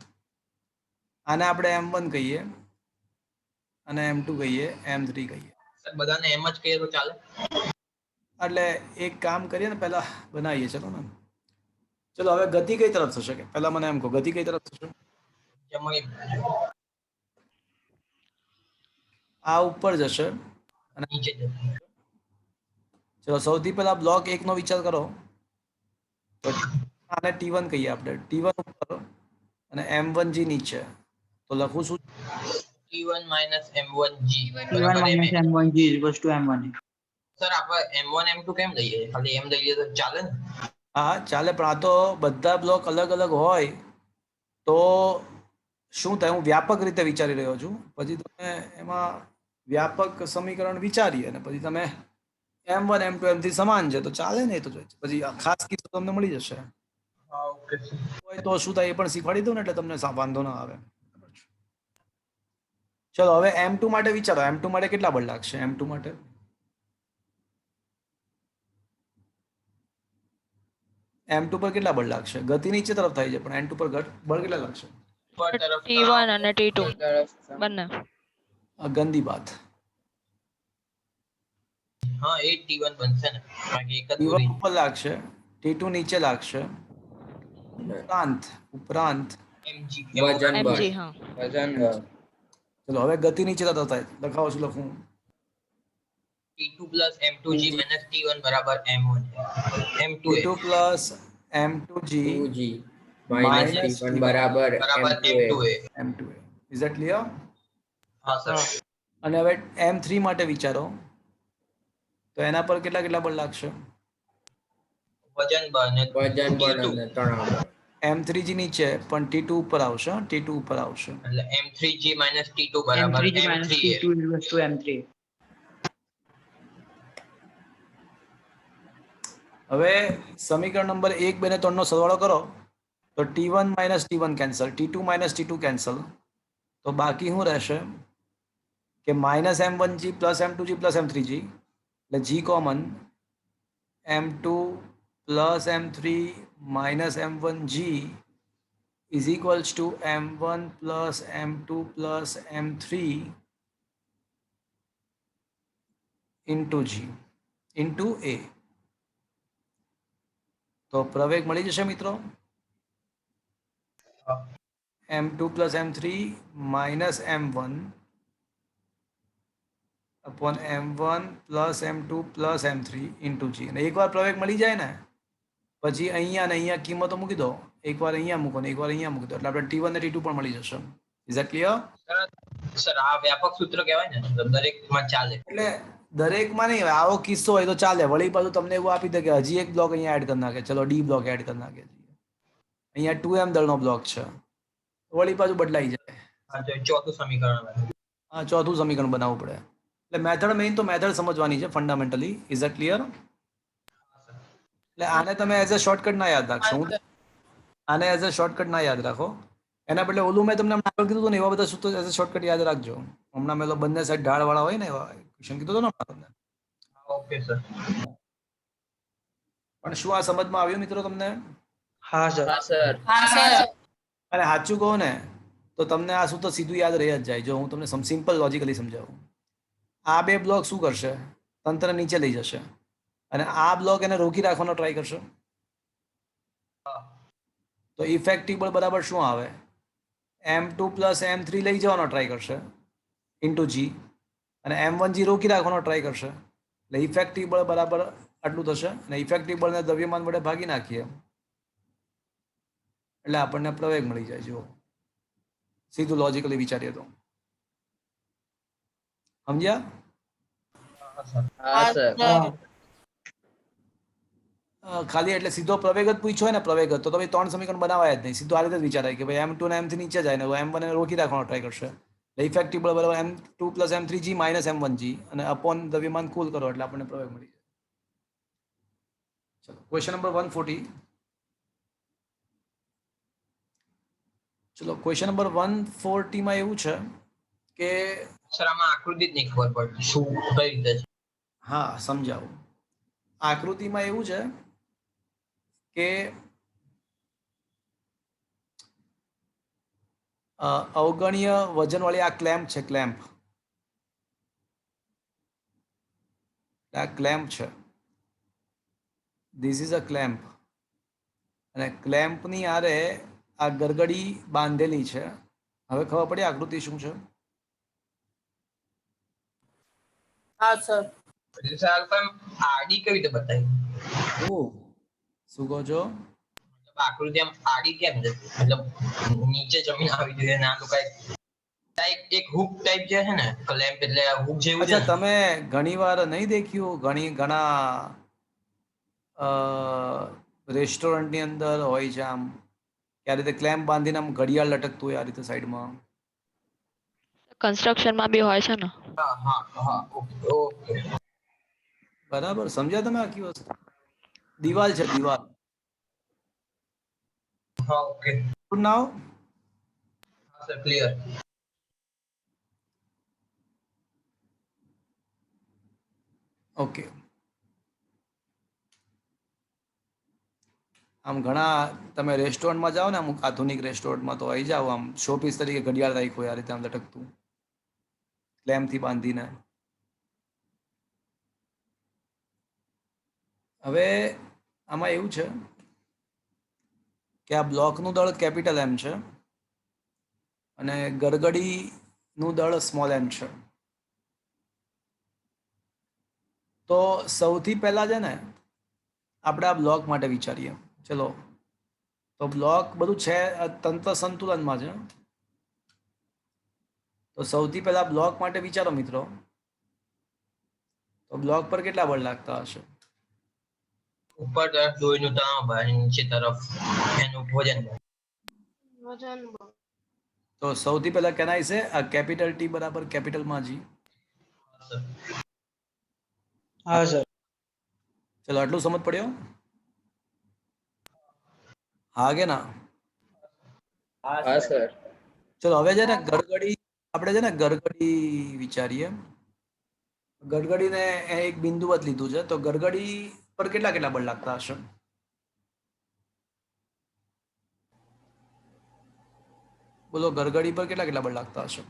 આને આપણે M1 કહીએ અને M2 કહીએ, M3 કહીએ. સર બધાને એમ જ કહીએ તો ચાલે? એટલે એક કામ કરીએ ને પહેલા બનાવીએ. ચલો ને ચલો હવે ગતિ કઈ તરફ થશે કે પહેલા મને એમ કહો ગતિ કઈ તરફ થશે? જમણી. આ ઉપર જશે અને નીચે જશે. ચલો સૌથી પહેલા બ્લોક 1 નો વિચાર કરો. આને T1 કહીએ આપણે. T1 ઉપર અને M1G નીચે. તો લખું છું T1 minus M1G T1 બરાબર minus M1G is equals to M1. Sir આપણે M1 M2 કેમ લઈએ? ખાલી M લઈએ તો ચાલે ને? હા ચાલે પણ આ તો બધા બ્લોક અલગ અલગ હોય તો શું થાય હું વ્યાપક રીતે વિચારી રહ્યો છું. પછી તમે એમાં વ્યાપક સમીકરણ વિચારીએ અને પછી તમે M1 M2 M3 સમાન છે તો ચાલે ને. એ તો પછી ખાસ કિસ્સો તમને મળી જશે. હા ઓકે સર. હોય તો શું થાય એ પણ શીખવાડી દઉં ને એટલે તમને વાંધો ના આવે. ચલો હવે M2 માટે વિચારો. M2 માટે કેટલા બળ લાગશે? M2 માટે M2 પર કેટલા બળ લાગશે? ગતિ નીચે તરફ થાય છે પણ M2 પર બળ કેટલા લાગશે? ઉપર તરફ T1 અને T2 બંને. ગંદી વાત. હા એ T1 બનશે ને કારણ કે એક જ T1 દોરી. ઉપર લાગશે, T2 નીચે લાગશે. ઉપરાંત MG વજન MG બળ. હા. વજન બળ. ચલો હવે ગતિ નીચે તરફ થાય. લખાવો છું લખું T2 plus M2G minus T1 બરાબર M1 M2 T2 plus M2G 2G minus minus T1 T1 બરાબર બરાબર M2A. M2A. M2A. Is that clear? હા સર. અને હવે M3 માટે વિચારો તો એના પર કેટલા કેટલા બળ લાગશે? વજન બળ ને વજન બળ T2 અને તણાવ બળ. M3G નીચે પણ T2 ઉપર આવશે. T2 ઉપર આવશે. એટલે M3G minus T2 બરાબર M3G minus M3A. T2 is equals to M3. હવે સમીકરણ નંબર 1, 2 અને 3 નો સરવાળો કરો તો T1 minus T1 cancel, T2 minus T2 cancel. તો બાકી શું રહેશે કે minus M1G plus M2G plus M3G એટલે G common M2 plus M3 minus M1G is equals to M1 plus M2 plus M3 into G into A. તો પ્રવેગ મળી જશે મિત્રો. M2 plus M3 minus M1 upon M1 plus M2 plus M3 into G. અને એકવાર પ્રવેગ મળી જાય ને પછી અહીંયા ને અહીંયા કિંમતો મૂકી દો. એકવાર અહીંયા મૂકો ને એકવાર અહીંયા મૂકી દો એટલે આપણે T1 ને T2 પણ મળી જશે. Is that clear? સર આ વ્યાપક સૂત્ર કહેવાય ને દરેકમાં ચાલે. એટલે દરેકમાં નહીં હોય. આવો કિસ્સો હોય તો ચાલે. વળી પાછું તમને એવું આપી દે કે હજી એક બ્લોક અહીંયા એડ કરી નાખે. ચલો ડી બ્લોક એડ કરી નાખે. અહીંયા 2M દળનો બ્લોક છે. વળી પાછું બદલાઈ જાય. આ જો ચોથું સમીકરણ. હા ચોથું સમીકરણ બનાવવું પડે. એટલે મેથડ મેઇન તો મેથડ સમજવાની છે ફંડામેન્ટલી. Is that clear? એટલે આને તમે એઝ અ શોર્ટકટ ના યાદ રાખશો. આને એઝ અ શોર્ટકટ ના યાદ રાખો. એના બદલે ઓલું મેં તમને આગળ કીધું હતું ને એવા બધા સૂત્રો એઝ અ શોર્ટકટ યાદ રાખજો. હમણાં મેં બંને સાઈડ ઢાળવાળા હોય ને એવા ક્વેશ્ચન કીધું હતું ને તમને. Okay sir. પણ શું આ સમજમાં આવ્યું મિત્રો તમને? હા સર. હા સર. હા સર. અને સાચું કહો ને તો તમને આ સૂત્ર સીધું યાદ રહી જ જાય. જો હું તમને સિમ્પલ લોજિકલી સમજાવું, આ બે બ્લોક શું કરશે? તંત્ર નીચે લઈ જશે અને આ બ્લોક એને રોકી રાખવાનો ટ્રાય કરશે. તો ઇફેક્ટિવ બળ બરાબર શું આવે? m2 પ્લસ m3 લઈ જવાનો ટ્રાય કરશે ઇન્ટુ જી, અને m1 જી રોકી રાખવાનો ટ્રાય કરશે. એટલે ઇફેક્ટિવ બળ બરાબર આટલું થશે, અને ઇફેક્ટિવ બળને દ્રવ્યમાન વડે ભાગી નાખીએ એટલે આપણને પ્રવેગ મળી જાય. જુઓ, સીધું લોજિકલી વિચારીએ તો. સમજ્યા? હા સર. ખાલી એટલે સીધો પ્રવેગ જ પૂછ્યો હોય ને, પ્રવેગ જ, તો તમે 3 સમીકરણ બનાવાય જ નહીં. સીધું આ રીતે જ વિચારાય કે ભાઈ m2 ને m3 નીચે જાય ને m1 ને રોકી રાખવાનો ટ્રાય કરશે. એટલે ઇફેક્ટિવ બળ બરાબર m2 plus m3g minus m1g, અને અપોન દ્રવ્યમાન કુલ કરો એટલે આપણને પ્રવેગ મળી જાય. ચલો, ક્વેશ્ચન નંબર 140. ચલો, ક્વેશ્ચન નંબર 140 માં એવું છે કે સર આમાં આકૃતિ જ નહીં ખબર પડતી શું કઈ રીતે છે. હા, સમજાવું. આકૃતિમાં એવું છે કે અવગણ્ય વજનવાળી આ ક્લેમ્પ છે. આ ક્લેમ્પ છે. ધીસ ઇઝ અ ક્લેમ્પ, અને ક્લેમ્પની આરે આ ગરગડી બાંધેલી છે. હવે ખબર પડી આકૃતિ શું છે? હા સર. એટલે સર આ લોકોએ આડી કેવી રીતે બતાવી? શું કહો છો? આકૃતિ આમ આડી કેમ છે? મતલબ નીચે જમીન આવી જોઈએ ને આ લોકો એક હુક ટાઈપ જે છે ને ક્લેમ્પ, એટલે હુક જેવું છે. અચ્છા, તમે ઘણીવાર નહીં દેખ્યું? ઘણા રેસ્ટોરન્ટની અંદર હોય છે આમ કે આ રીતે ક્લેમ્પ બાંધીને આમ ઘડિયાળ લટકતું હોય આ રીતે સાઈડમાં. કન્સ્ટ્રક્શનમાં બી હોય છે ને. હા હા હા, ઓકે. બરાબર સમજ્યા તમે? આખી વસ્તુ દિવાલ છે, દિવાલ. હા, ઓકે. નાવ હા સર, ક્લિયર. ઓકે. આમ ઘણા તમે રેસ્ટોરન્ટમાં જાઓ ને, અમુક આધુનિક રેસ્ટોરન્ટમાં તો આવી જાઓ, આમ શોપીસ તરીકે ઘડિયાળ રાખ્યું હોય આ રીતે આમ લટકતું ક્લેમ્પથી બાંધીને. હવે આમાં એવું છે કે આ બ્લોકનું દળ કેપિટલ એમ છે અને ગરગડીનું દળ સ્મોલ એમ છે. તો સૌથી પહેલા છે ને આપણે આ બ્લોક માટે વિચારીએ. ચલો, તો બ્લોક બધું છે તંત્ર સંતુલનમાં છે. તો સૌથી પહેલા બ્લોક માટે વિચારો મિત્રો. તો બ્લોક પર કેટલા બળ લાગતા હશે? ઉપર તરફ લોહીનું તણાવ બળ, નીચે તરફ એનું વજન બળ. તો સૌથી પહેલા કેનાય છે આ કેપિટલ ટી બરાબર કેપિટલ માં જી. હા સર. ચલો, આટલું સમજ પડ્યો? હા કે ના? હા સર. ચલો, હવે છે ને ગરગડી, આપણે છે ને ગરગડી વિચારીએ. ગરગડીને એક બિંદુવત લીધું છે, તો ગરગડી પર કેટલા બળ લાગતા હશે? બોલો, ગરગડી પર કેટલા બળ લાગતા હશે?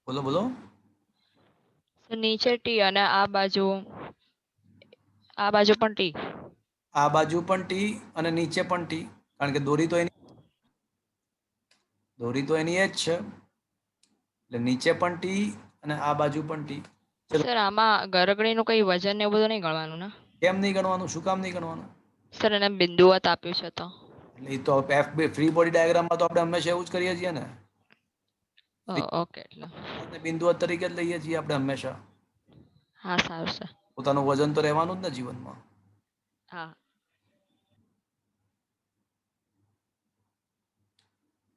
બોલો બોલો. નીચે ટી અને આ બાજુ પણ ટી. આ બાજુ પણ ટી અને નીચે પણ ટી, કારણ કે દોરી તો એની એ જ છે. એટલે નીચે પણ ટી અને આ બાજુ પણ ટી. સર આમાં ગરગડીનું કઈ વજન ને એવું બધું નહીં ગણવાનું ને? કેમ નહીં ગણવાનું? શું કામ નહીં ગણવાનું? સર એને બિંદુવત આપ્યું છે તો. એટલે એ તો ફ્રી બોડી ડાયાગ્રામમાં તો આપણે હંમેશા એવું જ કરીએ છીએ ને. ઓકે, એટલે બિંદુવત તરીકે જ લઈએ છીએ આપણે હંમેશા. હા, સારું સર. પોતાનું વજન તો રહેવાનું જ ને જીવનમાં. હા.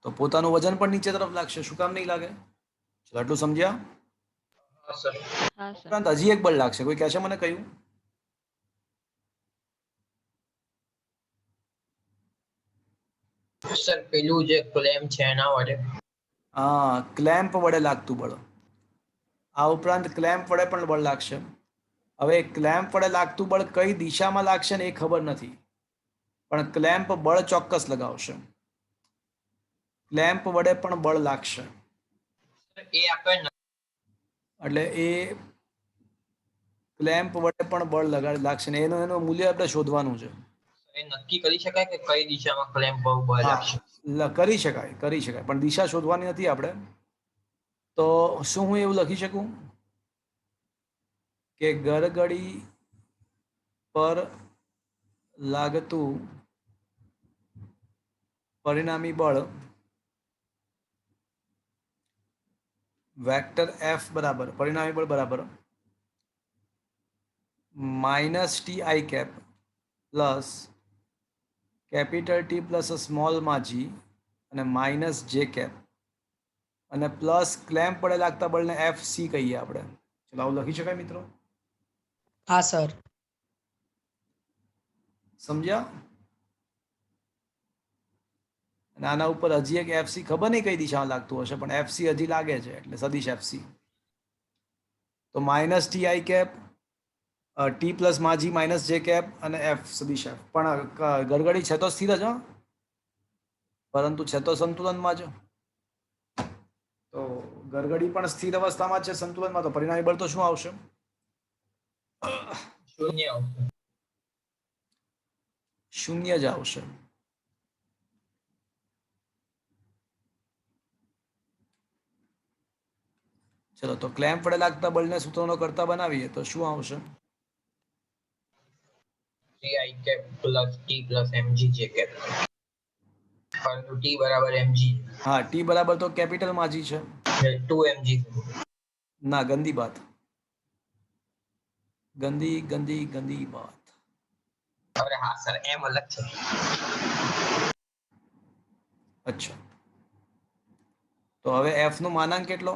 તો પોતાનું વજન પણ નીચે તરફ લાગશે. શું કામ નહીં લાગે? ચલો, આટલું સમજ્યા? હા સર. ઉપરાંત હજી એક બળ લાગશે. કોઈ કહેશે મને કયું? સર પેલું જે ક્લેમ છે એના વડે. હા, ક્લેમ્પ વડે લાગતું બળ. આ ઉપરાંત ક્લેમ્પ વડે પણ બળ લાગશે. હવે ક્લેમ્પ વડે લાગતું બળ કઈ દિશામાં લાગશે ને એ ખબર નથી, પણ ક્લેમ્પ બળ ચોક્કસ લગાવશે. ક્લેમ્પ વડે પણ બળ લાગશે. એ આપણે એટલે એ ક્લેમ્પ વડે પણ બળ લાગશે ને એનું મૂલ્ય આપણે શોધવાનું છે. એ નક્કી કરી શકાય કે કઈ દિશામાં ક્લેમ્પ બળ લાગશે? કરી શકાય પણ દિશા શોધવાની નથી આપણે. તો શું હું એવું લખી શકું કે ગરગડી પર લાગતું પરિણામી બળ વેક્ટર એફ બરાબર પરિણામી બળ બરાબર minus T I cap plus capital T plus સ્મોલમાં જી અને માઇનસ જે કેપ અને પ્લસ ક્લેમ્પ વડે લાગતા બળને એફ સી કહીએ આપણે. ચલો આવું લખી શકાય મિત્રો? હા સર. સમજ્યા? અને આના ઉપર હજી એક એફસી ખબર નહીં કઈ દિશામાં લાગતું હશે પણ એફસી હજી લાગે છે એટલે સદિશ એફસી. તો minus T I cap T plus માજી માઇનસ જે કેપ અને એફ સદિશ એફ. પણ ગરગડી છે તો સ્થિર જ હા, પરંતુ છે તો સંતુલનમાં જ. તો ગરગડી પણ સ્થિર અવસ્થામાં છે સંતુલનમાં, તો પરિણામી બળ તો શું આવશે? શૂન્ય આવશે. શૂન્ય જ આવશે. ચલો તો ક્લેમ્પ વડે લાગતા બળને સૂત્રનો કરતા બનાવીએ તો શું આવશે? T cap plus T plus MG J cap. પરંતુ ટી બરાબર એમજી. હા, ટી બરાબર તો કેપિટલ માજી છે. 2 mg. ના, ગંદી બાત. ગંદી બાત. અરે હા સર, એમ અલગ છે. અચ્છા, તો હવે એફ નું માનાંક કેટલો?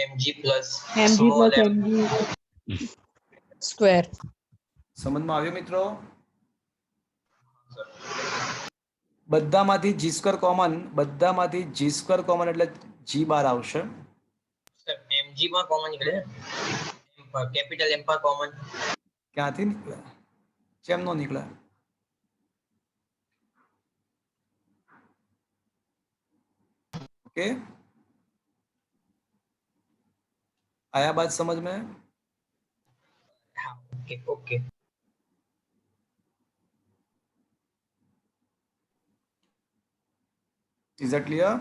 mg plus mg small plus એમ. mg square. સમજમાં આવ્યું મિત્રો? બધામાંથી જી સ્ક્વેર કોમન એટલે જી બાર આવશે. સર mg માં કોમન નીકળે છે. કેપિટલ એમ પર કોમન. ક્યાંથી નીકળે? કેમ નો નીકળે? ओके, आया बात समझ में? હા, okay okay. Is it clear?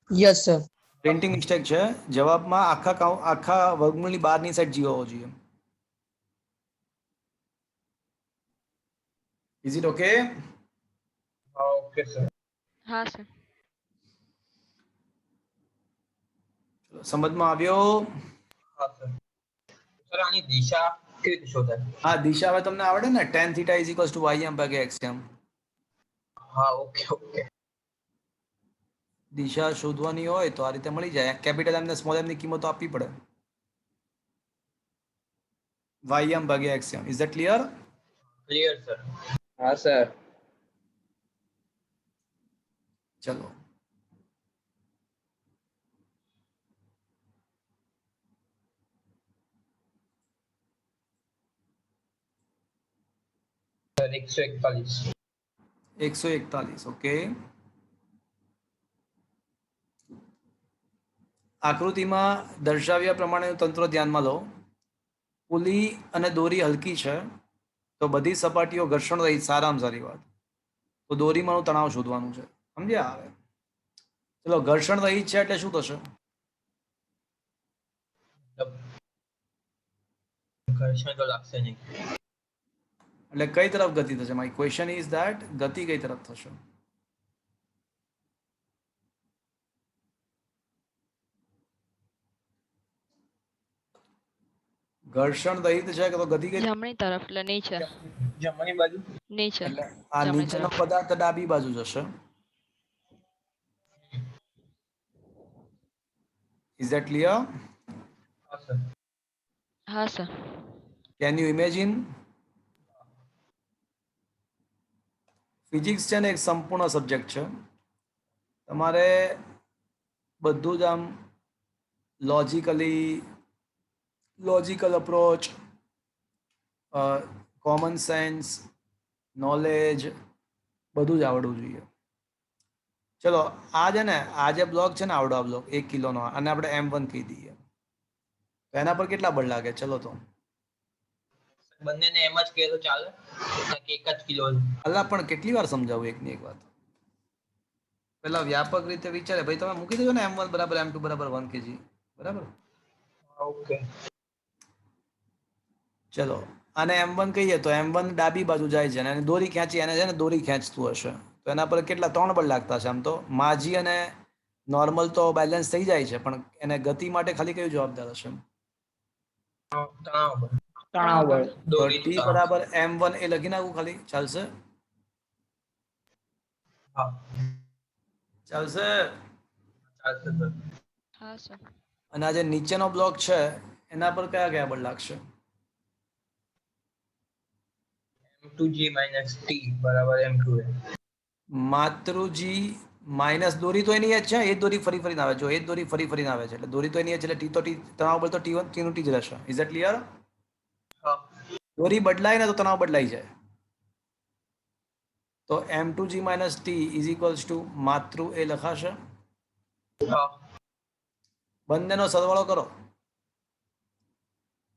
Yes sir. Printing mistake છે. જવાબમાં આખા વર્ગમૂળની બહારની સાઈડ જી હોવો જોઈએ. Is it okay? હા ઓકે સર. હા સર. સમજમાં આવ્યો? હા સર. સર આની દિશા કેવી રીતે શોધાય? હા, દિશા હવે તમને આવડે ને, tan θ = ym/xm. હા ઓકે ઓકે. દિશા શોધવાની હોય તો આ રીતે મળી જાય. કેપિટલ એમ ને સ્મોલ એમ ની કિંમતો આપવી પડે. ym/xm. Is that clear? Clear sir. હા સર. ચલો, સર 141. 141. ઓકે, આકૃતિમાં દર્શાવ્યા પ્રમાણેનું તંત્ર ધ્યાનમાં લો. પુલી અને દોરી હલકી છે તો બધી સપાટીઓ ઘર્ષણ રહિત. સારામાં સારી વાત. તો દોરીમાંનું તણાવ શોધવાનું છે. સમજ્યા? આવે ચલો, ઘર્ષણ રહિત છે એટલે શું થશે? ઘર્ષણ તો લાગશે નહીં. એટલે કઈ તરફ ગતિ થશે? માય ક્વેશ્ચન ઇઝ ધેટ ગતિ કઈ તરફ થશે? ઘર્ષણ રહિત છે કે તો ગતિ કઈ? જમણી તરફ એટલે નીચે. જમણી બાજુ. નીચે. એટલે આ જમણી નીચેનો તરફ. પદાર્થ ડાબી બાજુ જશે. Is that clear? હા સર. હા sir. Can you imagine? Physics છે ને એક સંપૂર્ણ સબ્જેક્ટ છે. તમારે બધું જ આમ logically logical approach, common sense, knowledge બધું જ આવડવું જોઈએ. ચલો આ છે ને આ જે બ્લોક છે ને આવડો આ બ્લોક 1 કિલોનો અને આપણે M1 કહી દઈએ તો એના પર કેટલા બળ લાગે? ચલો તો બંનેને એમ જ કહે તો ચાલે કે એક જ કિલો અલ્લા પણ કેટલી વાર સમજાવું એકની એક વાત? પેલા વ્યાપક રીતે વિચારે ભાઈ તમે મૂકી દેજો ને M1 બરાબર M2 બરાબર 1 kg બરાબર. ઓકે ચલો અને M1 કહીએ તો M1 ડાબી બાજુ જાય છે અને દોરી ખેંચી એને છે ને દોરી ખેંચતું હશે તો એના પર કેટલા 3 બળ લાગતા છે? આમ તો માજી અને નોર્મલ તો બેલેન્સ થઈ જાય છે પણ એને ગતિ માટે ખાલી કયું જવાબદાર હશે? તણાવ બળ. તણાવ બળ. તો દોરી T બરાબર M1 એ લખી નાખું ખાલી ચાલશે? હા ચાલશે. ચાલશે સર. હા સર. અને આ જે નીચેનો બ્લોક છે એના પર કયા કયા બળ લાગશે? M2G - T બરાબર M2A. માતૃજી માઇનસ દોરી તો એની જ છે એ જ દોરી ફરી ફરીને આવે જો એ જ દોરી ફરી ફરીને આવે છે એટલે દોરી તો એની જ છે એટલે ટી તો ટી તણાવ બળ તો T1 T નું T જ રહેશે. Is that clear? હા દોરી બદલાય ને તો તણાવ બદલાઈ જાય. તો M2G - T is equals two માતૃ એ લખાશે. હા બંનેનો સરવાળો કરો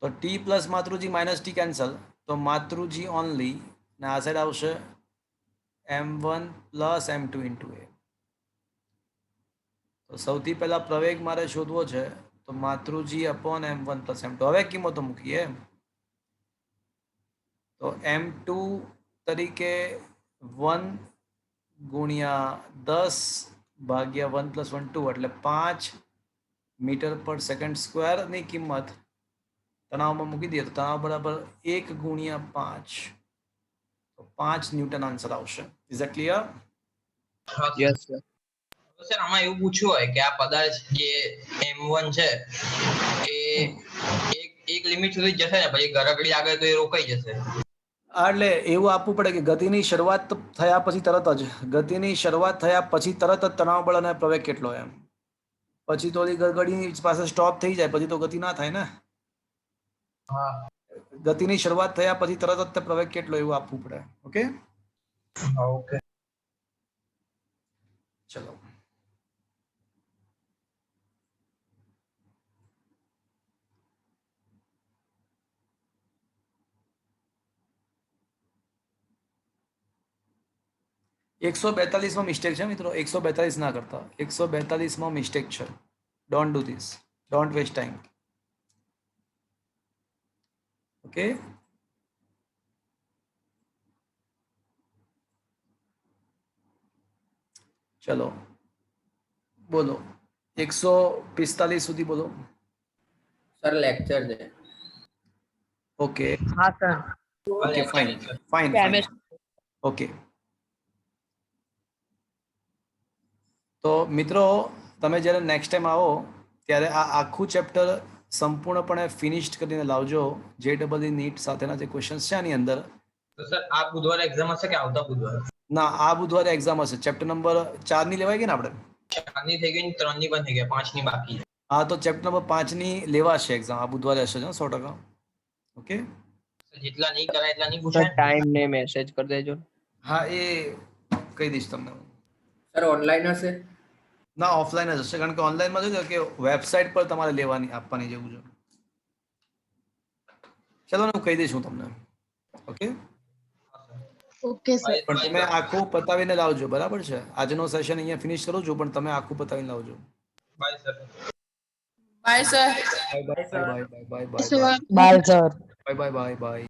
તો T પ્લસ માતૃજી માઇનસ T કેન્સલ તો માતૃજી ઓનલી ને આ સાઈડ આવશે M1 plus M2 into A. તો સૌથી પહેલા પ્રવેગ મારે શોધવો છે તો માતૃજી અપોન M1 પ્લસ M2. હવે કિંમતો મૂકીએ તો M2 તરીકે 1 ગુણ્યા 10 ભાગ્યા 1 પ્લસ 1 2 એટલે 5 મીટર પર સેકન્ડ સ્ક્વેરની કિંમત તણાવમાં મૂકી દઈએ તો તણાવ બરાબર 1 ગુણ્યા 5 તો 5 ન્યૂટન આન્સર આવશે. Is that clear? હા યસ સર. તો સર આમાં એવું પૂછ્યું હોય કે આ પદાર્થ જે M1 છે એ એક લિમિટ સુધી જશે ને પછી ગરગડી આગળ તો એ રોકાઈ જશે. એટલે એવું આપવું પડે કે ગતિની શરૂઆત થયા પછી તરત જ તણાવ બળ અને પ્રવેગ કેટલો એમ પછી તો ગરગડી પાસે સ્ટોપ થઈ જાય પછી તો ગતિ ના થાય ને. હા ગતિની શરૂઆત થયા પછી તરત જ તે પ્રવેગ કેટલો એવું આપવું પડે. ઓકે ઓકે ચલો એકસો 42 મિસ્ટેક છે મિત્રો. 142 ના કરતા 142 મિસ્ટેક છે. Don't do this. Don't waste time. Okay ચલો બોલો 145 સુધી બોલો. સર લેક્ચર છે. ઓકે હા sir. Okay fine fine okay. તો મિત્રો તમે જ્યારે નેક્સ્ટ ટાઈમ આવો ત્યારે આ આખું ચેપ્ટર સંપૂર્ણપણે ફિનિશ્ડ કરીને લાવજો. JEE નીટ સાથેના જે ક્વેશ્ચન્સ છે આની અંદર. તો સર આ બુધવારે એક્ઝામ હશે કે આવતા બુધવારે? ના આ બુધવારે એક્ઝામ હશે. ચેપ્ટર નંબર 4 ની લેવાય ગઈ ને આપણે? 4 ની થઈ ગઈ, 3 ની પણ થઈ ગઈ, 5 ની બાકી છે. હા તો ચેપ્ટર નંબર 5 ની લેવાશે એક્ઝામ. આ બુધવારે હશે 100%. ઓકે જેટલા નહીં કરાય એટલા નહીં સર પૂછાય. ટાઈમ ને મેસેજ કરી દેજો. હા એ કહી દઈશ તમને. સર ઓનલાઈન હશે? ના ઓફલાઈન જ હશે કારણ કે ઓનલાઈનમાં જોજો કે વેબસાઇટ પર તમારે લેવાની આપવાની જેવું છે. ચલો હું કહી દઈશ હું તમને. Okay okay sir. પણ તમે આખું પતાવીને લાવજો બરાબર છે. આજનો સેશન અહીંયા ફિનિશ કરું છું પણ તમે આખું પતાવીને લાવજો. Bye sir. Bye sir. Bye bye bye bye bye sir. Bye sir. Bye bye bye bye.